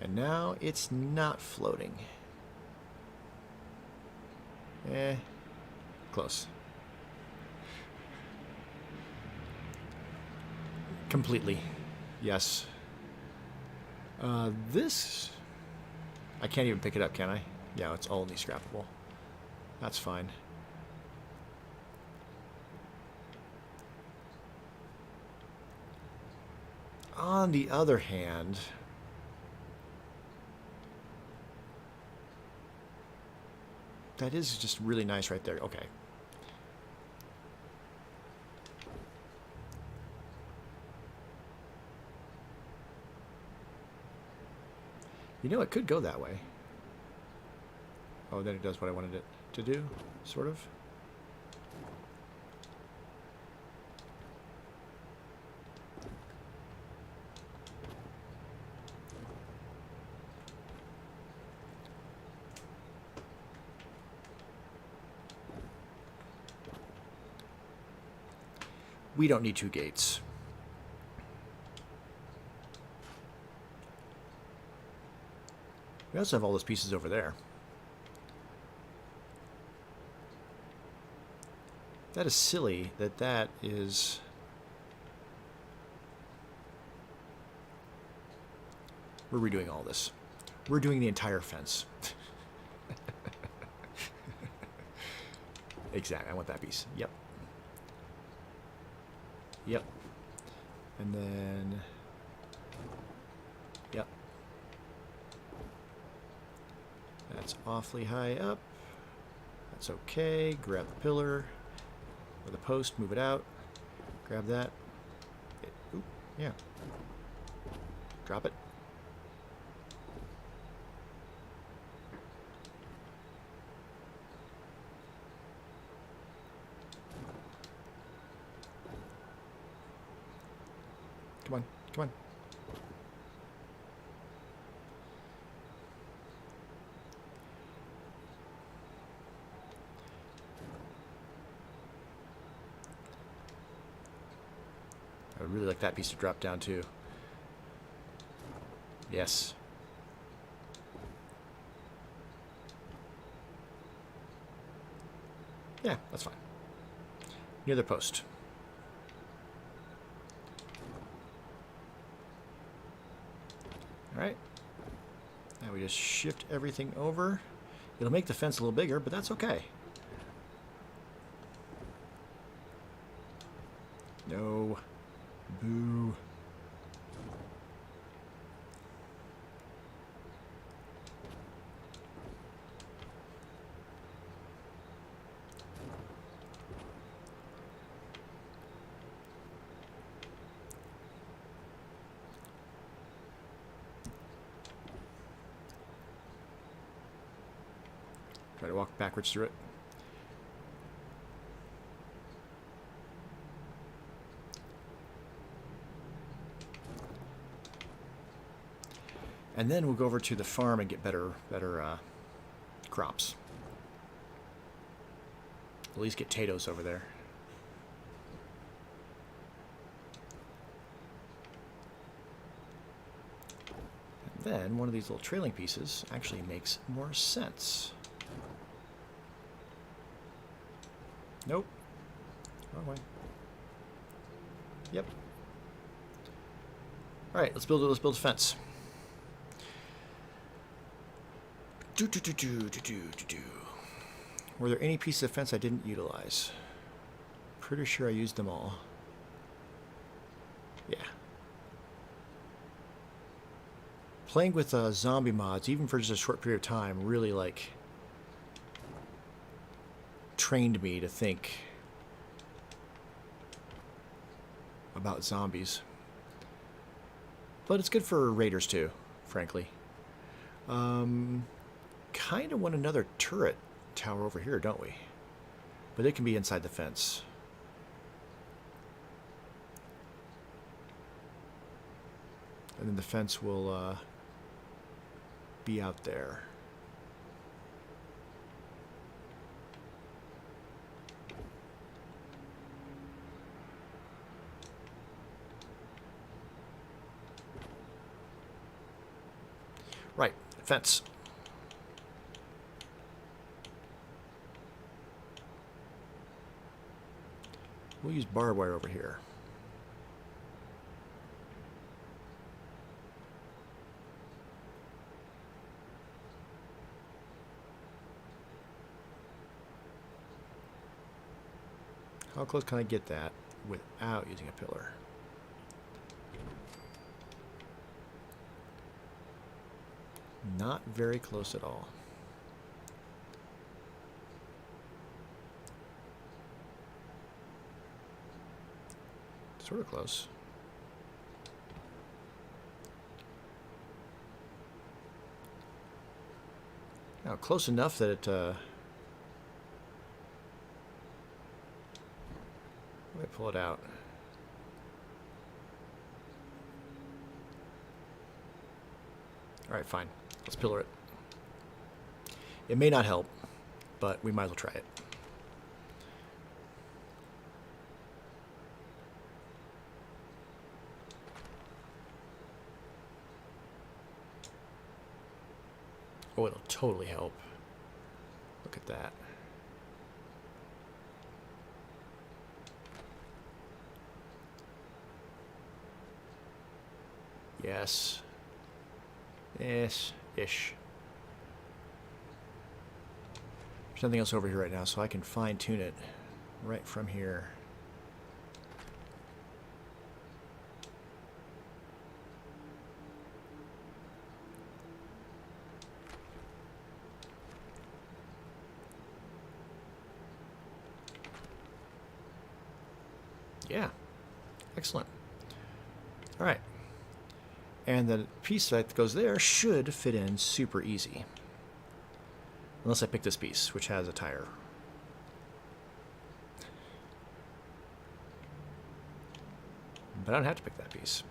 And now it's not floating. Close. Completely. Yes. This... I can't even pick it up, can I? Yeah, it's only scrappable. That's fine. On the other hand... that is just really nice right there. Okay. You know, it could go that way. Oh, then it does what I wanted it to do, sort of. We don't need 2 gates. We also have all those pieces over there. That is silly that is... We're redoing all this. We're doing the entire fence. Exactly. I want that piece. Yep. Yep. And then... Yep. That's awfully high up. That's okay. Grab the pillar or the post, move it out. Grab that. Oop, yeah. Drop it. Come on, come on. I would really like that piece to drop down too. Yes. Yeah, that's fine. Near the post. Alright. Now we just shift everything over. It'll make the fence a little bigger, but that's okay. No. Boo. Try to walk backwards through it. And then we'll go over to the farm and get better crops. At least get potatoes over there. And then one of these little trailing pieces actually makes more sense. Nope. Wrong way. Yep. All right, let's build a fence. Were there any pieces of fence I didn't utilize? Pretty sure I used them all. Yeah. Playing with zombie mods, even for just a short period of time, really like trained me to think about zombies. But it's good for raiders too, frankly. Kind of want another turret tower over here, don't we? But it can be inside the fence. And then the fence will be out there. Right, fence. We'll use barbed wire over here. How close can I get that without using a pillar? Not very close at all. Sort of close. Now, close enough that it let me pull it out. All right, fine. Let's pillar it. It may not help, but we might as well try it. Oh, it'll totally help. Look at that. Yes. Yes-ish. There's nothing else over here right now, so I can fine-tune it right from here. Yeah. Excellent. All right. And the piece that goes there should fit in super easy. Unless I pick this piece, which has a tire. But I don't have to pick that piece.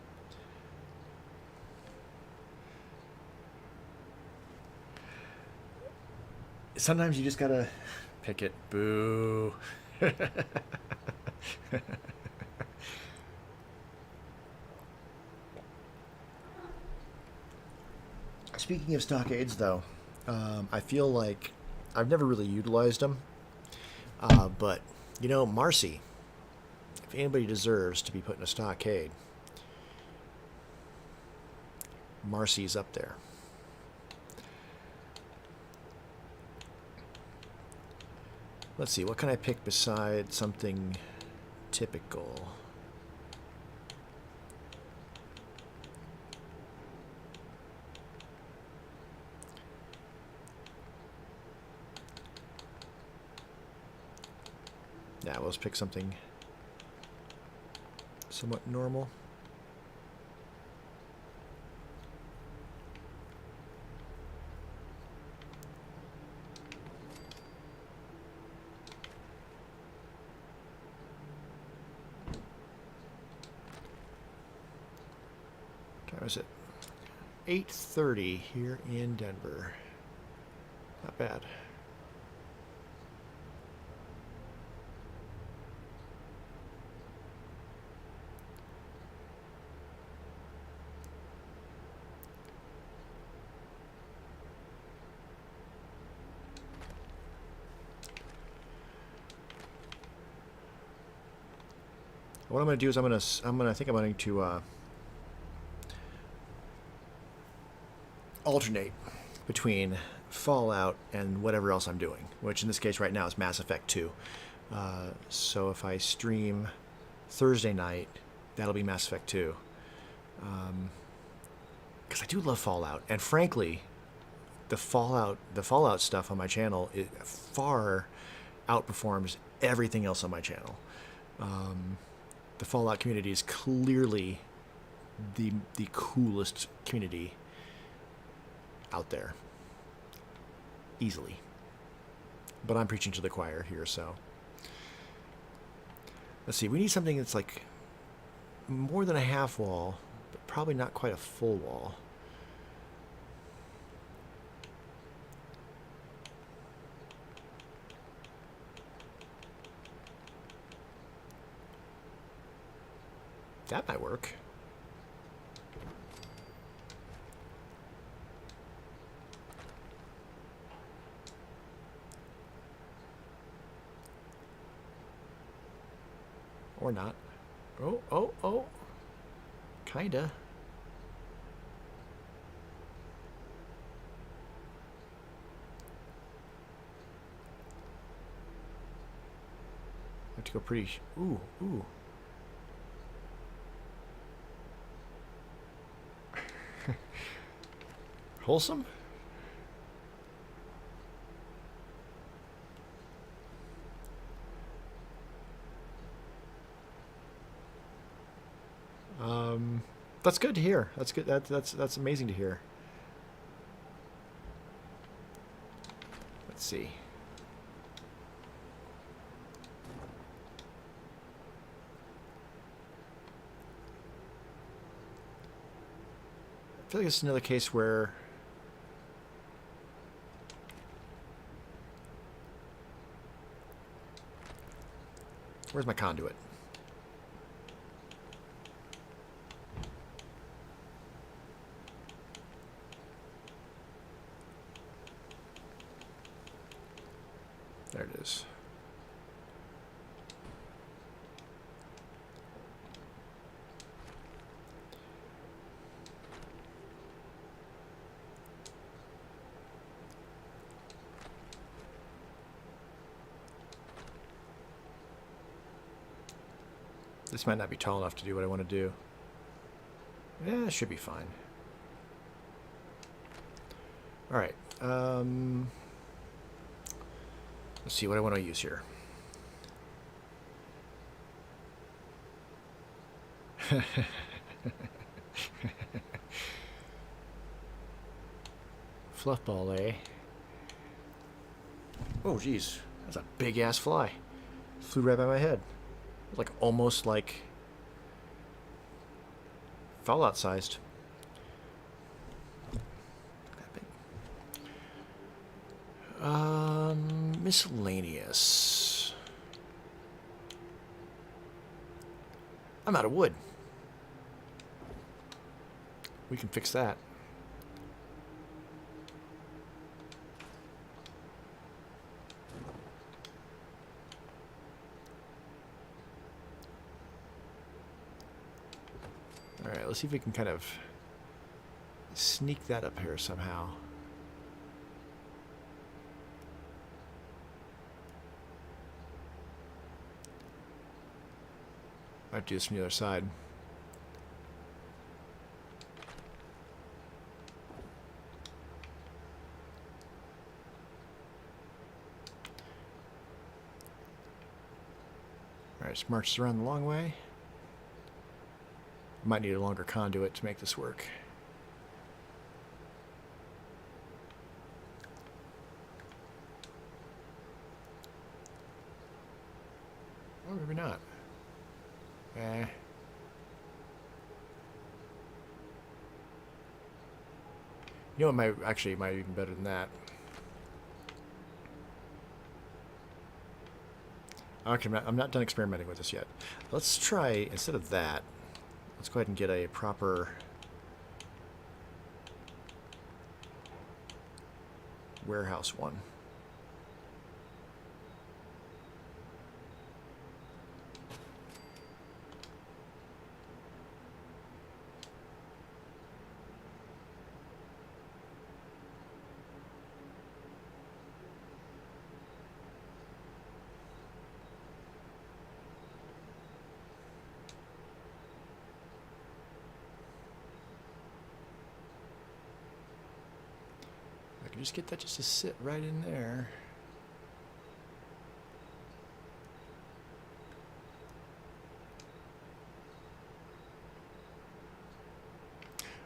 Sometimes you just gotta pick it. Boo. Speaking of stockades, though, I feel like I've never really utilized them. But, you know, Marcy, if anybody deserves to be put in a stockade, Marcy's up there. Let's see, what can I pick besides something typical? Yeah, let's pick something somewhat normal. What time is it? 8:30 here in Denver. Not bad. What I'm going to do is I think I'm going to alternate between Fallout and whatever else I'm doing, which in this case right now is Mass Effect 2. So if I stream Thursday night, that'll be Mass Effect 2. Because I do love Fallout, and frankly, the Fallout stuff on my channel, it far outperforms everything else on my channel. The Fallout community is clearly the coolest community out there. Easily. But I'm preaching to the choir here, so. Let's see, we need something that's like more than a half wall, but probably not quite a full wall. That might work. Or not. Oh, oh, oh. Kinda. Have to go pretty... Ooh, ooh. Wholesome? That's good to hear. That's good. That's amazing to hear. Let's see. I feel like it's another case where where's my conduit? There it is. This might not be tall enough to do what I want to do. Yeah, it should be fine. All right. Let's see what I want to use here. Fluffball, eh? Oh, geez. That's a big-ass fly. Flew right by my head. Like, almost like Fallout-sized. That big. Miscellaneous. I'm out of wood. We can fix that. All right, let's see if we can kind of sneak that up here somehow. Might do this from the other side. All right, just march around the long way. Might need a longer conduit to make this work. Or maybe not. You know what might actually might be even better than that. Okay, I'm not done experimenting with this yet. Let's try, instead of that, let's go ahead and get a proper warehouse one. Just get that just to sit right in there.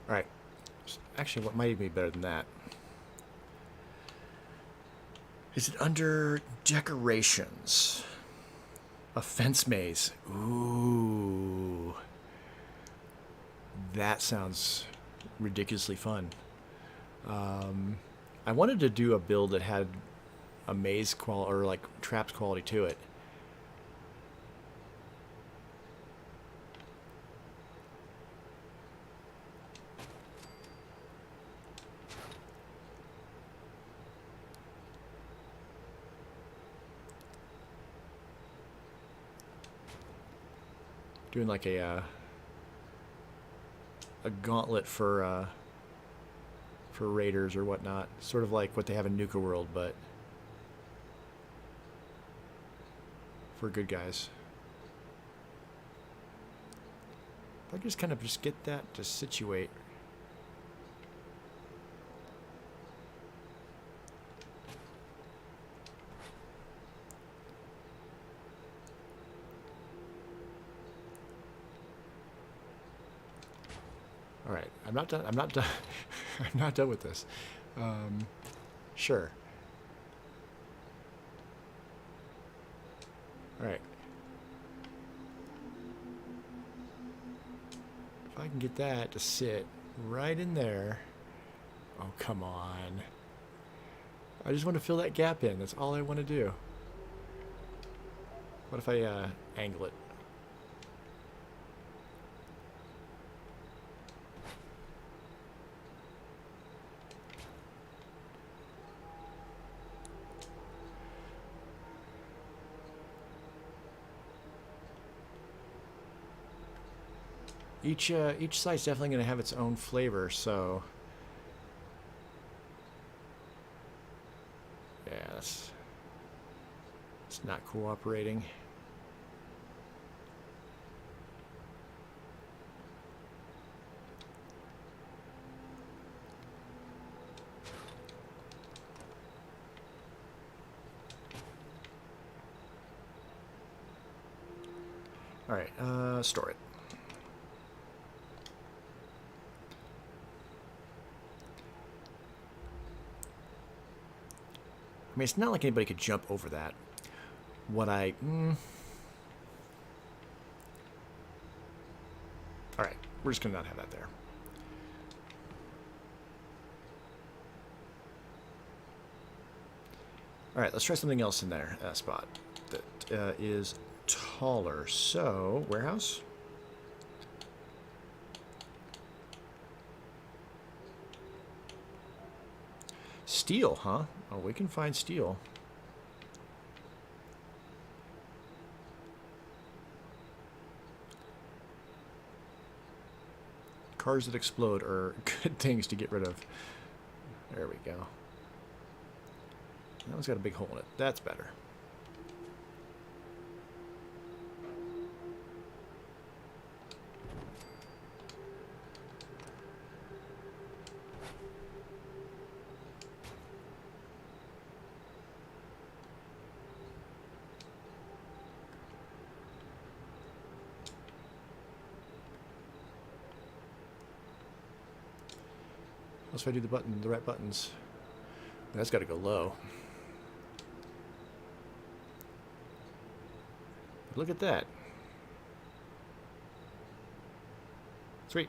All right. Actually, what might even be better than that? Is it under decorations? A fence maze. Ooh. That sounds ridiculously fun. I wanted to do a build that had a maze quality or like traps quality to it. Doing like a gauntlet for raiders or whatnot, sort of like what they have in Nuka World, but for good guys. If I could just kind of just get that to situate. All right, I'm not done. I'm not done. I'm not done with this. Sure. All right. If I can get that to sit right in there. Oh, come on. I just want to fill that gap in. That's all I want to do. What if I angle it? Each site's definitely going to have its own flavor, so yeah, it's not cooperating. All right, store it. I mean, it's not like anybody could jump over that. What I... All right, we're just going to not have that there. All right, let's try something else in there, spot that is taller. So, warehouse. Steel, huh? Oh, we can find steel. Cars that explode are good things to get rid of. There we go. That one's got a big hole in it. That's better. Unless if I do the right buttons. That's got to go low. Look at that. Sweet.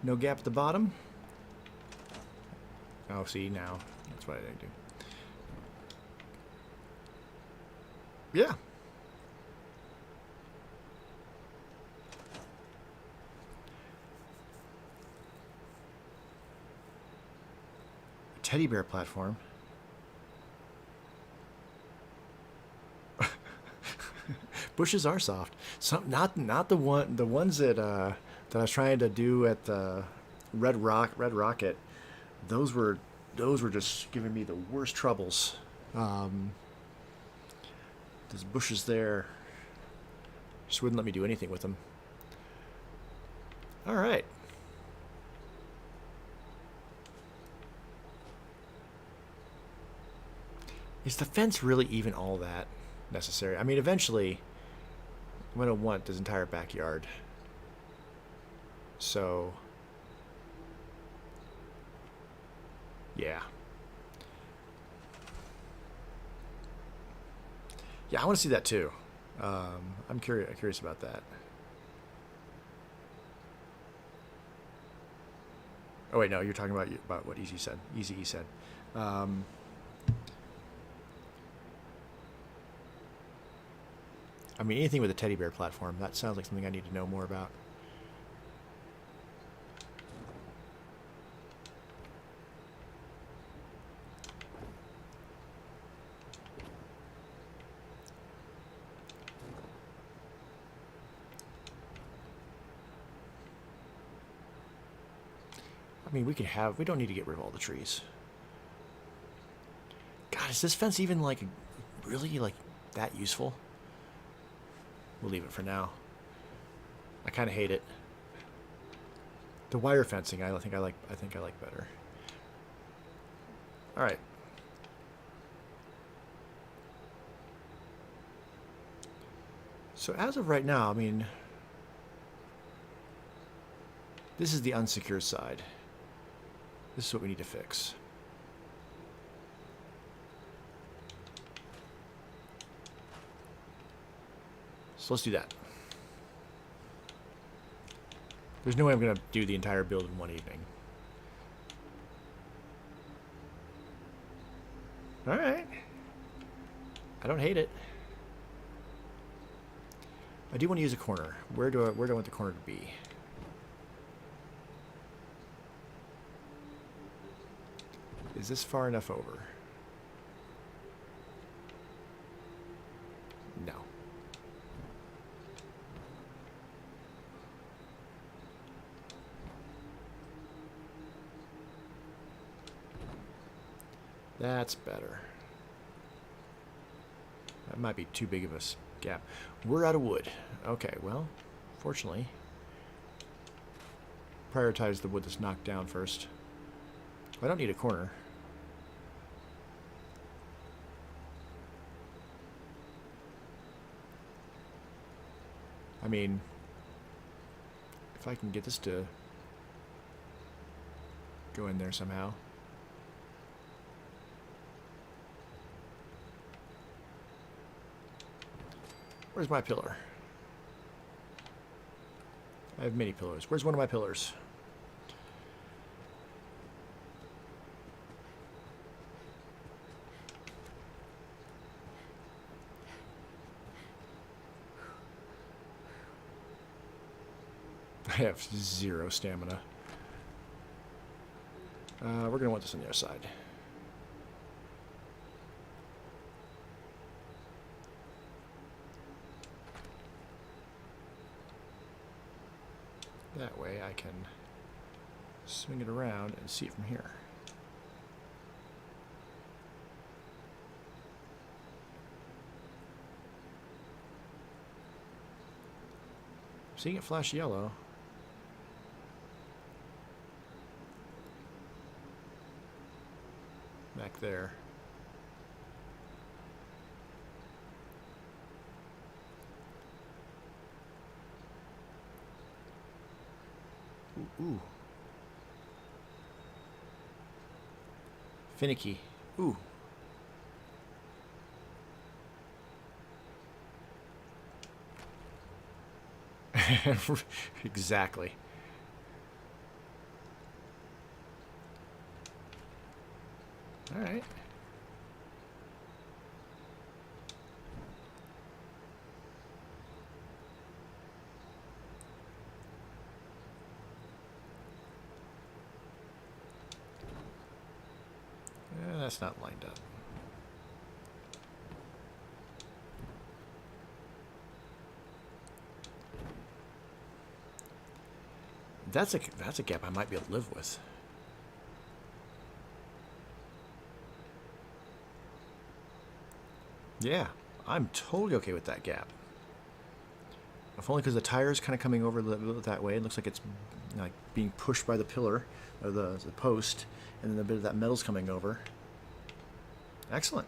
No gap at the bottom. Oh, see, now. That's what I didn't do. Yeah. Teddy bear platform. Bushes are soft. Some not the ones that that I was trying to do at the Red Rocket. Those were just giving me the worst troubles. Those bushes there just wouldn't let me do anything with them. All right. Is the fence really even all that necessary? I mean, eventually, I'm going to want this entire backyard. So, yeah. Yeah, I want to see that too. I'm curious about that. Oh wait, no, you're talking about what Easy said. Easy said. I mean, anything with a teddy bear platform, that sounds like something I need to know more about. I mean, we don't need to get rid of all the trees. God, is this fence even, like, really, like, that useful? We'll leave it for now. I kind of hate it. The wire fencing, I think I like better. All right. So as of right now, I mean, this is the unsecure side. This is what we need to fix. So let's do that. There's no way I'm going to do the entire build in one evening. All right. I don't hate it. I do want to use a corner. Where do I want the corner to be? Is this far enough over? No. That's better. That might be too big of a gap. We're out of wood. Okay, well, fortunately, prioritize the wood that's knocked down first. I don't need a corner. I mean, if I can get this to go in there somehow. Where's my pillar? I have many pillars. Where's one of my pillars? I have 0 stamina. We're going to want this on the other side. That way I can swing it around and see it from here. Seeing it flash yellow. Back there. Ooh. Finicky. Ooh. Exactly. All right. That's not lined up. That's a gap I might be able to live with. Yeah, I'm totally okay with that gap. If only because the tire is kind of coming over that way. It looks like it's like being pushed by the pillar or the post, and then a bit of that metal's coming over. Excellent.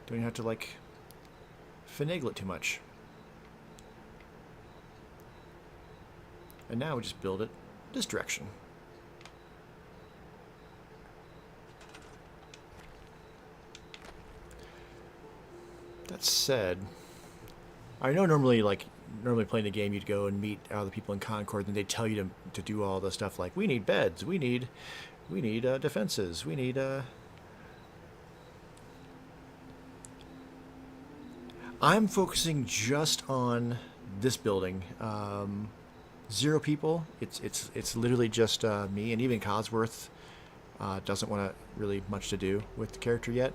Don't even have to like finagle it too much. And now we just build it this direction. That said, I know normally playing the game, you'd go and meet other people in Concord, and they'd tell you to do all the stuff like, we need beds, we need defenses, we need I'm focusing just on this building. 0 people. It's literally just me, and even Cosworth doesn't want really much to do with the character yet.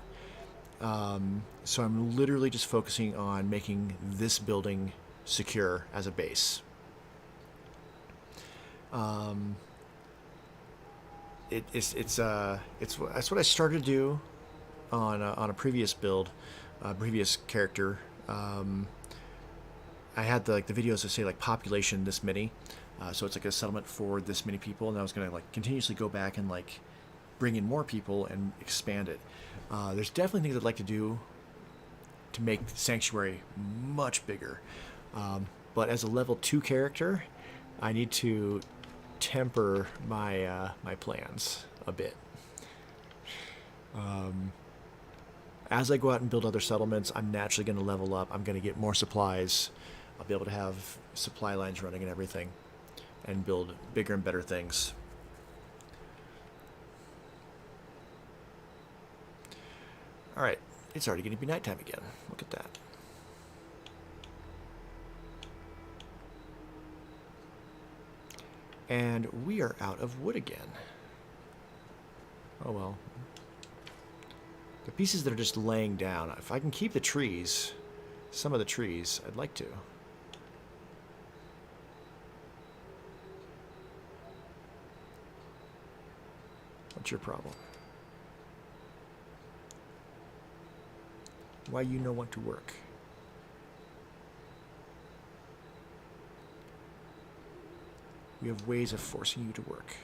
So I'm literally just focusing on making this building secure as a base. It's that's what I started to do on a previous build, previous character. I had the videos that say like population this many, so it's like a settlement for this many people, and I was gonna like continuously go back and like bring in more people and expand it. There's definitely things I'd like to do to make Sanctuary much bigger, but as a level 2 character, I need to temper my my plans a bit. As I go out and build other settlements, I'm naturally going to level up. I'm going to get more supplies. I'll be able to have supply lines running and everything, and build bigger and better things. All right, it's already going to be nighttime again. Look at that. And we are out of wood again. Oh well. The pieces that are just laying down, if I can keep the trees, some of the trees, I'd like to. What's your problem? Why you no want to work? We have ways of forcing you to work.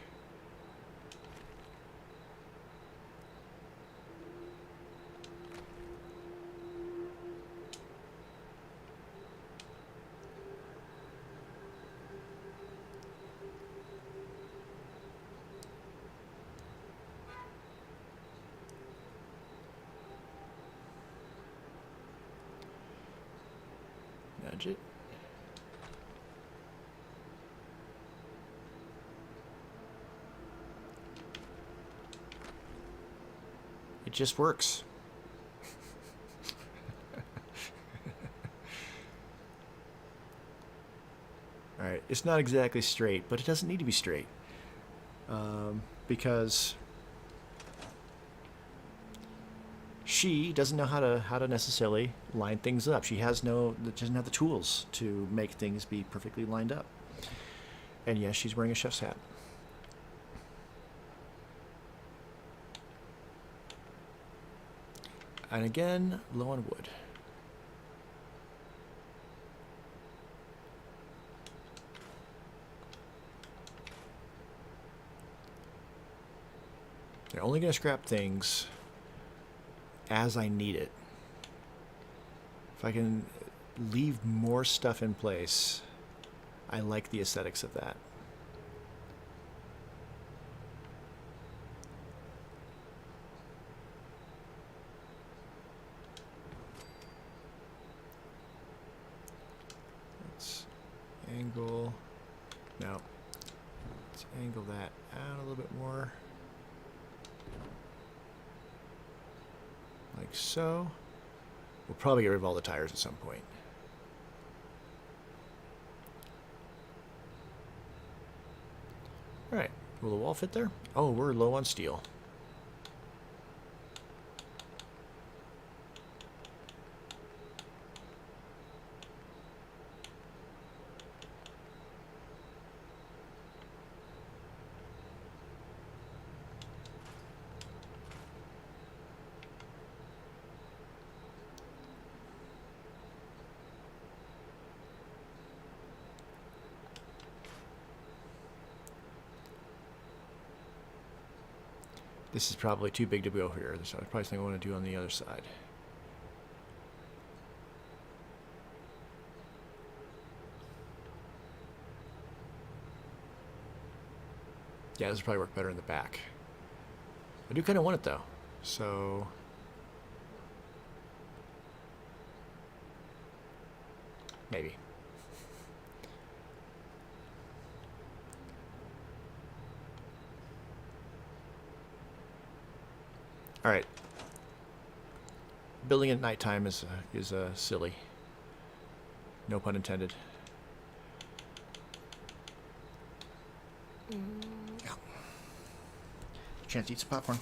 Nudge it. It just works. Alright, it's not exactly straight, but it doesn't need to be straight. Because she doesn't know how to necessarily line things up. She doesn't have the tools to make things be perfectly lined up. And yes, she's wearing a chef's hat. And again, low on wood. They're only going to scrap things as I need it. If I can leave more stuff in place, I like the aesthetics of that. Let's angle. No. Let's angle that out a little bit more. Like so. We'll probably get rid of all the tires at some point. Alright, will the wall fit there? Oh, we're low on steel. This is probably too big to go here. So I probably think I want to do on the other side. Yeah, this would probably work better in the back. I do kind of want it though. So Maybe. All right. Building at nighttime is silly. No pun intended. Yeah. Chance to eat some popcorn.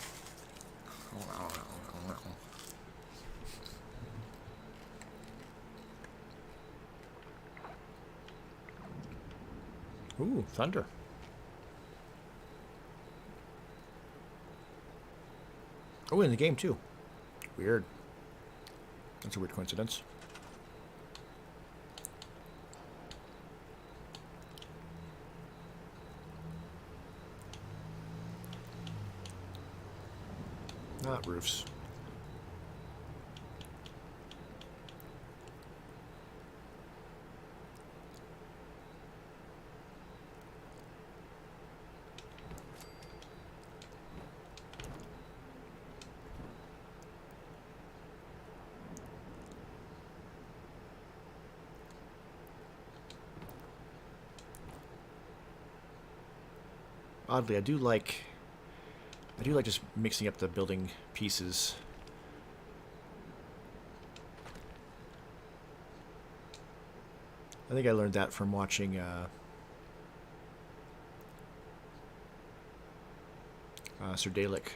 Ooh, thunder. Oh, in the game too. Weird. That's a weird coincidence. Not roofs. Oddly, I do like just mixing up the building pieces. I think I learned that from watching Sardalic.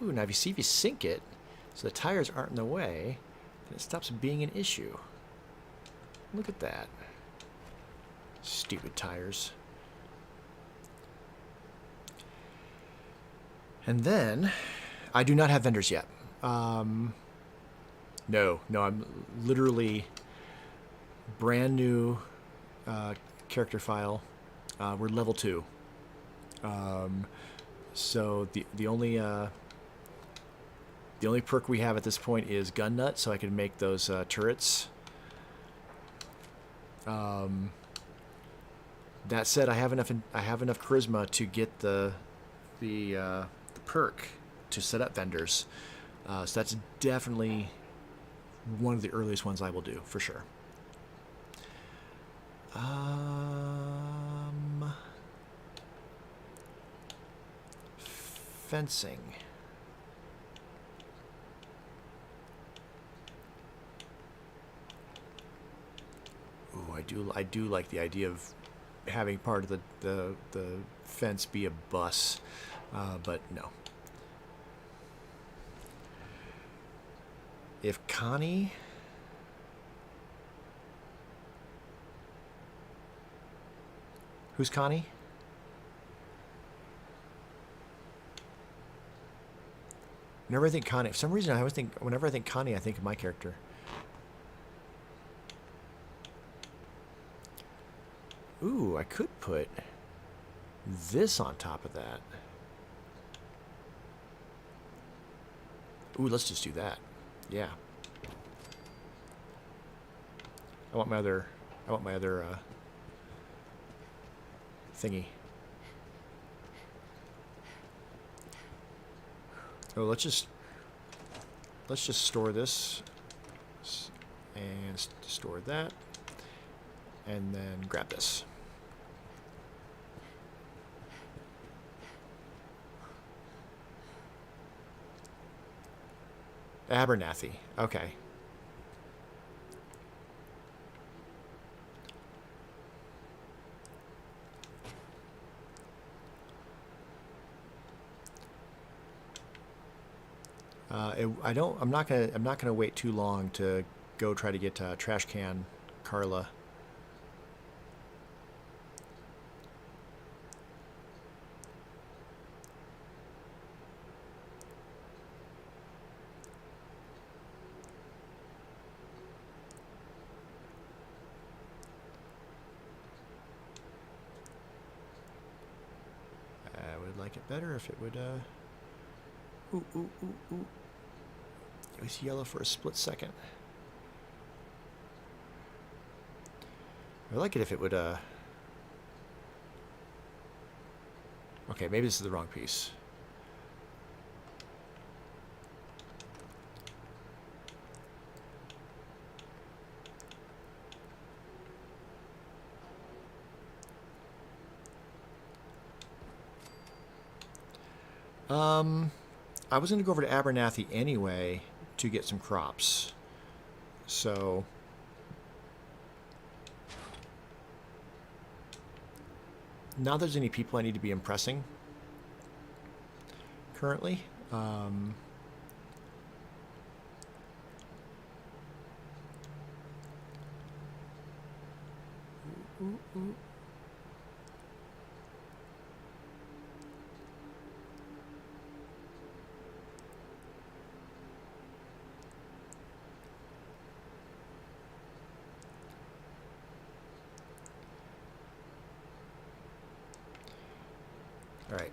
Ooh, now if you sink it, so the tires aren't in the way, then it stops being an issue. Look at that. Stupid tires. And then, I do not have vendors yet. No, I'm literally brand new character file. We're level 2. So the only perk we have at this point is gun nut, so I can make those turrets. That said, I have enough charisma to get the perk to set up vendors. So that's definitely one of the earliest ones I will do for sure. Fencing. Ooh, I do like the idea of having part of the fence be a bus, but no. If Connie... Who's Connie? Whenever I think Connie, for some reason I always think, whenever I think Connie, I think of my character. Ooh, I could put this on top of that. Ooh, let's just do that. Yeah. I want my other thingy. Oh, let's just store this and store that, and then grab this. Abernathy. Okay. I'm not gonna wait too long to go try to get trash can Carla. I would like it better if it would ooh. It was yellow for a split second. I'd like it if it would okay, maybe this is the wrong piece. I was going to go over to Abernathy anyway to get some crops. So not there's any people I need to be impressing currently. All right.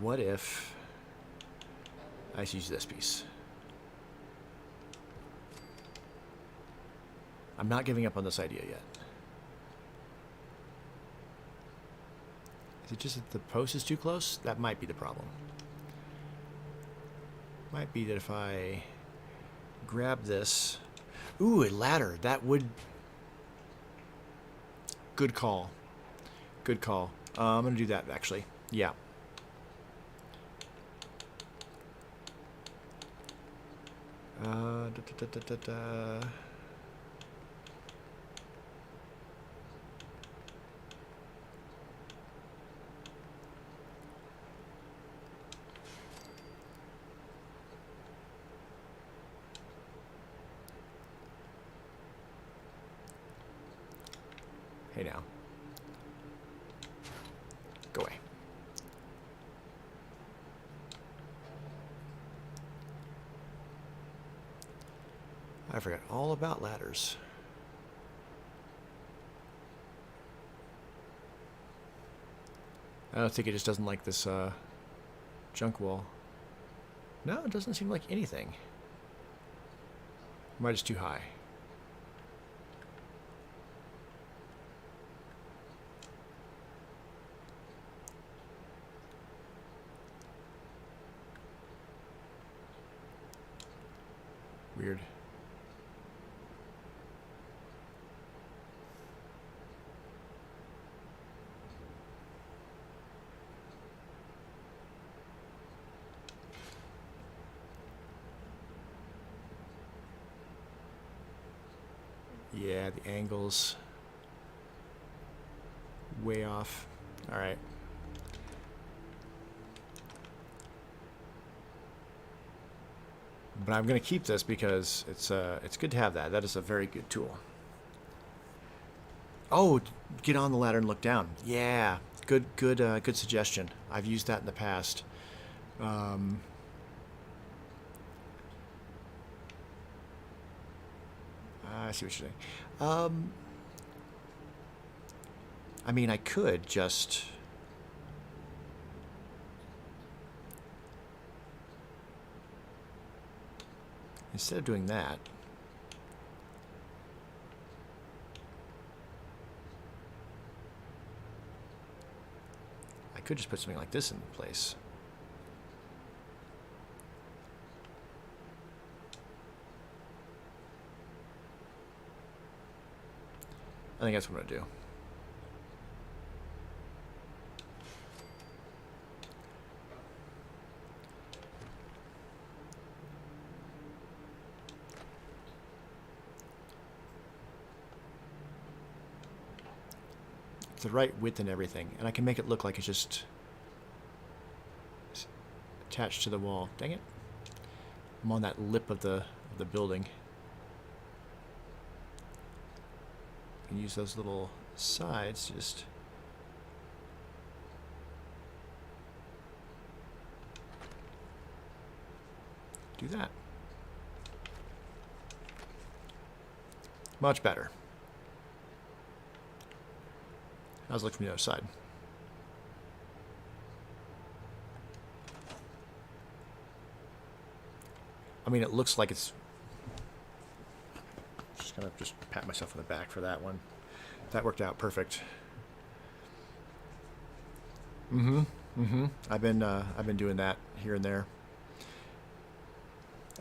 What if I just use this piece? I'm not giving up on this idea yet. Is it just that the post is too close? That might be the problem. Might be that if I grab this... Ooh, a ladder. That would... Good call. Good call. I'm going to do that, actually. Yeah. Da, da, da, da, da. Hey now. Go away. I forgot all about ladders. I don't think it just doesn't like this junk wall. No, it doesn't seem like anything. Am I just too high? Weird. Yeah, the angle's way off. All right. But I'm going to keep this because it's good to have that. That is a very good tool. Oh, get on the ladder and look down. Yeah, good suggestion. I've used that in the past. I see what you're saying. I mean, I could just... Instead of doing that, I could just put something like this in place. I think that's what I'm going to do. It's the right width and everything, and I can make it look like it's just attached to the wall. Dang it. I'm on that lip of the building. I can use those little sides to just do that. Much better. How's it look from the other side? I mean, it looks like it's... Just gonna pat myself on the back for that one. That worked out perfect. I've been doing that here and there.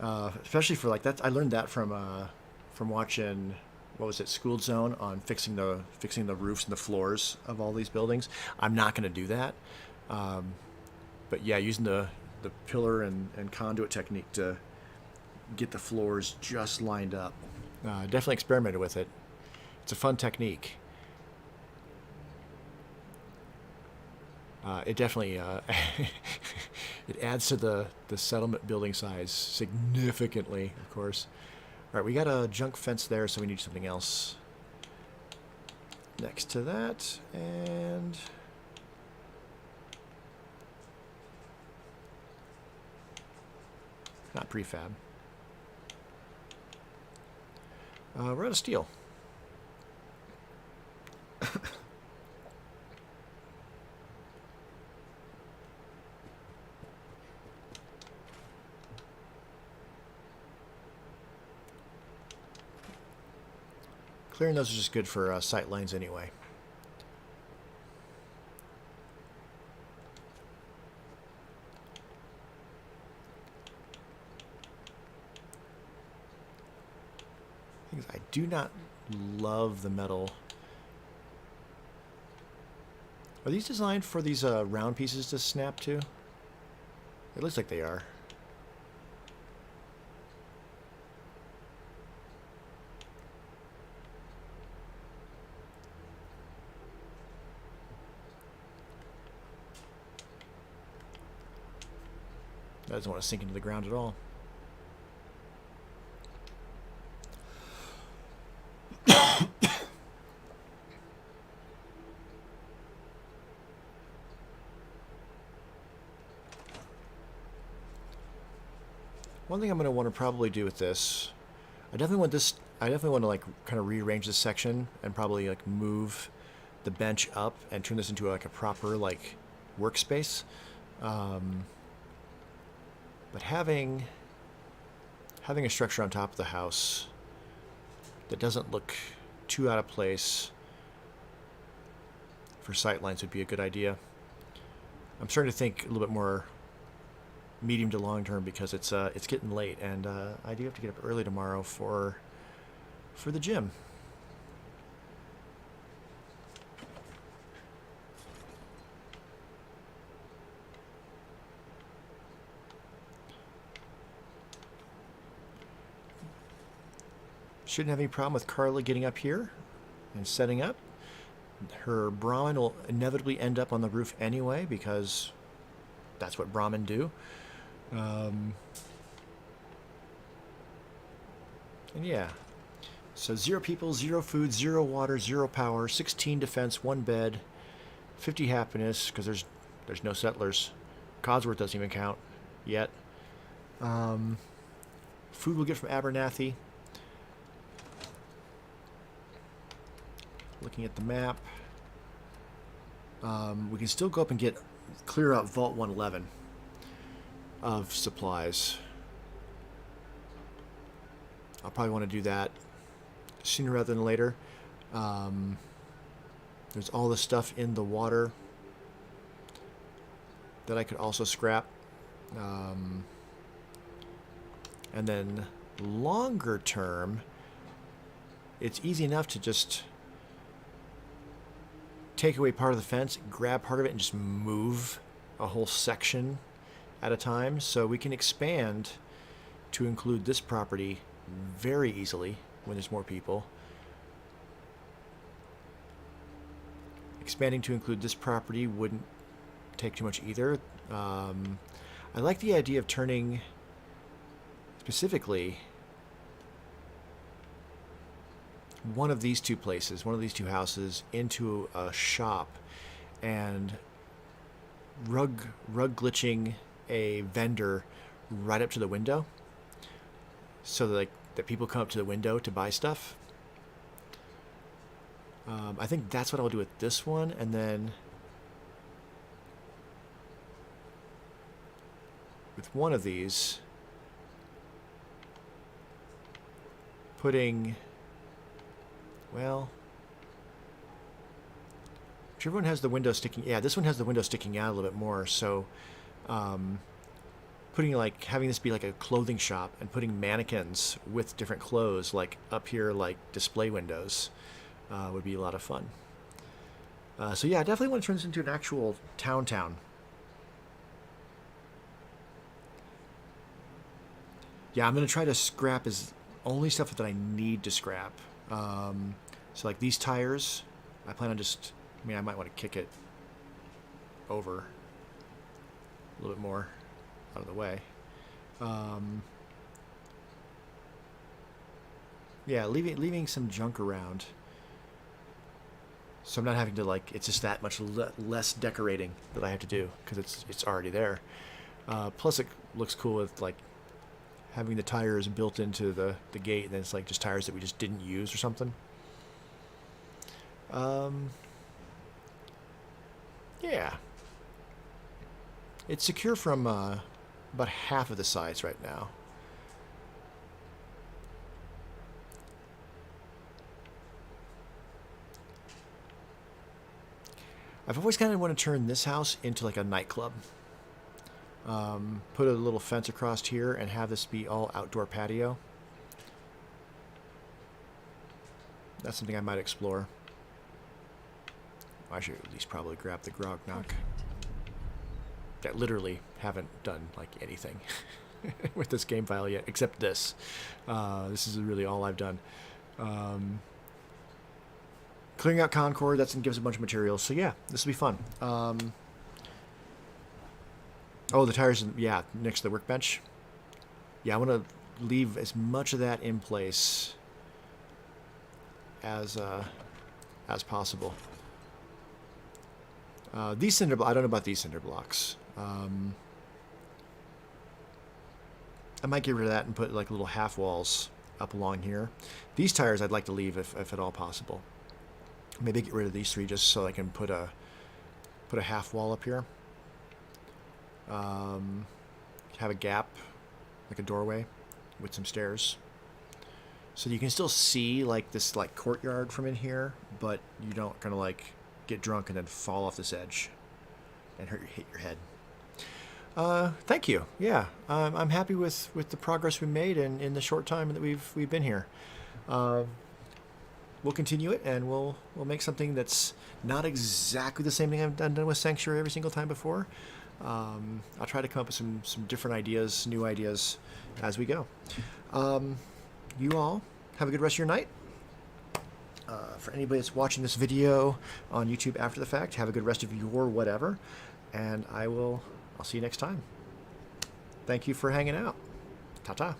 Especially for like that. I learned that from watching what was it, schooled zone on fixing the roofs and the floors of all these buildings. I'm not going to do that. But yeah, using the pillar and conduit technique to get the floors just lined up. Definitely experimented with it. It's a fun technique. It definitely it adds to the settlement building size significantly, of course. All right, we got a junk fence there, so we need something else next to that, and not prefab. We're out of steel. Clearing those is just good for sight lines anyway. I do not love the metal. Are these designed for these round pieces to snap to? It looks like they are. That doesn't want to sink into the ground at all. One thing I'm going to want to probably do with this, I definitely want to like kind of rearrange this section and probably like move the bench up and turn this into like a proper like workspace. But having a structure on top of the house that doesn't look too out of place for sightlines would be a good idea. I'm starting to think a little bit more medium to long term because it's getting late, and I do have to get up early tomorrow for the gym. Shouldn't have any problem with Carla getting up here and setting up. Her Brahmin will inevitably end up on the roof anyway because that's what Brahmin do. And yeah, so 0 people, 0 food, 0 water, 0 power, 16 defense, 1 bed, 50 happiness because there's no settlers. Codsworth doesn't even count yet. Food we'll get from Abernathy. Looking at the map, we can still go up and clear out Vault 111 of supplies. I'll probably want to do that sooner rather than later. There's all the stuff in the water that I could also scrap. And then longer term, it's easy enough to just take away part of the fence, grab part of it, and just move a whole section at a time. So we can expand to include this property very easily when there's more people. Expanding to include this property wouldn't take too much either. I like the idea of turning specifically one of these two places, one of these two houses, into a shop and rug glitching a vendor right up to the window so that people come up to the window to buy stuff. I think that's what I'll do with this one, and then with one of these putting, well, whichever one has the window sticking, yeah, this one has the window sticking out a little bit more, so putting like having this be like a clothing shop and putting mannequins with different clothes like up here like display windows would be a lot of fun. So yeah, I definitely want to turn this into an actual town. Yeah, I'm going to try to scrap only stuff that I need to scrap. So like these tires, I plan on just, I mean, I might want to kick it over a little bit more out of the way. Yeah, leaving some junk around. So I'm not having to like, it's just that much less decorating that I have to do because it's already there. Plus it looks cool with like having the tires built into the gate, and then it's like just tires that we just didn't use or something. Yeah. It's secure from about half of the sides right now. I've always kind of want to turn this house into like a nightclub. Put a little fence across here and have this be all outdoor patio. That's something I might explore. I should at least probably grab the grog knock. That literally haven't done like anything with this game file yet, except this. This is really all I've done. Clearing out Concord, that gives a bunch of materials. So yeah, this will be fun. Oh, the tires, yeah, next to the workbench. Yeah, I want to leave as much of that in place as possible. These cinder blocks, I don't know about these cinder blocks. I might get rid of that and put like little half walls up along here. These tires I'd like to leave if at all possible. Maybe get rid of these three just so I can put a half wall up here. Have a gap, like a doorway, with some stairs, so you can still see like this like courtyard from in here, but you don't gonna like get drunk and then fall off this edge and hit your head. Thank you. Yeah, I'm happy with the progress we made in the short time that we've been here. We'll continue it, and we'll make something that's not exactly the same thing I've done with Sanctuary every single time before. I'll try to come up with some different ideas, new ideas, as we go. You all have a good rest of your night. For anybody that's watching this video on YouTube after the fact, have a good rest of your whatever, and I'll see you next time. Thank you for hanging out. Ta-ta.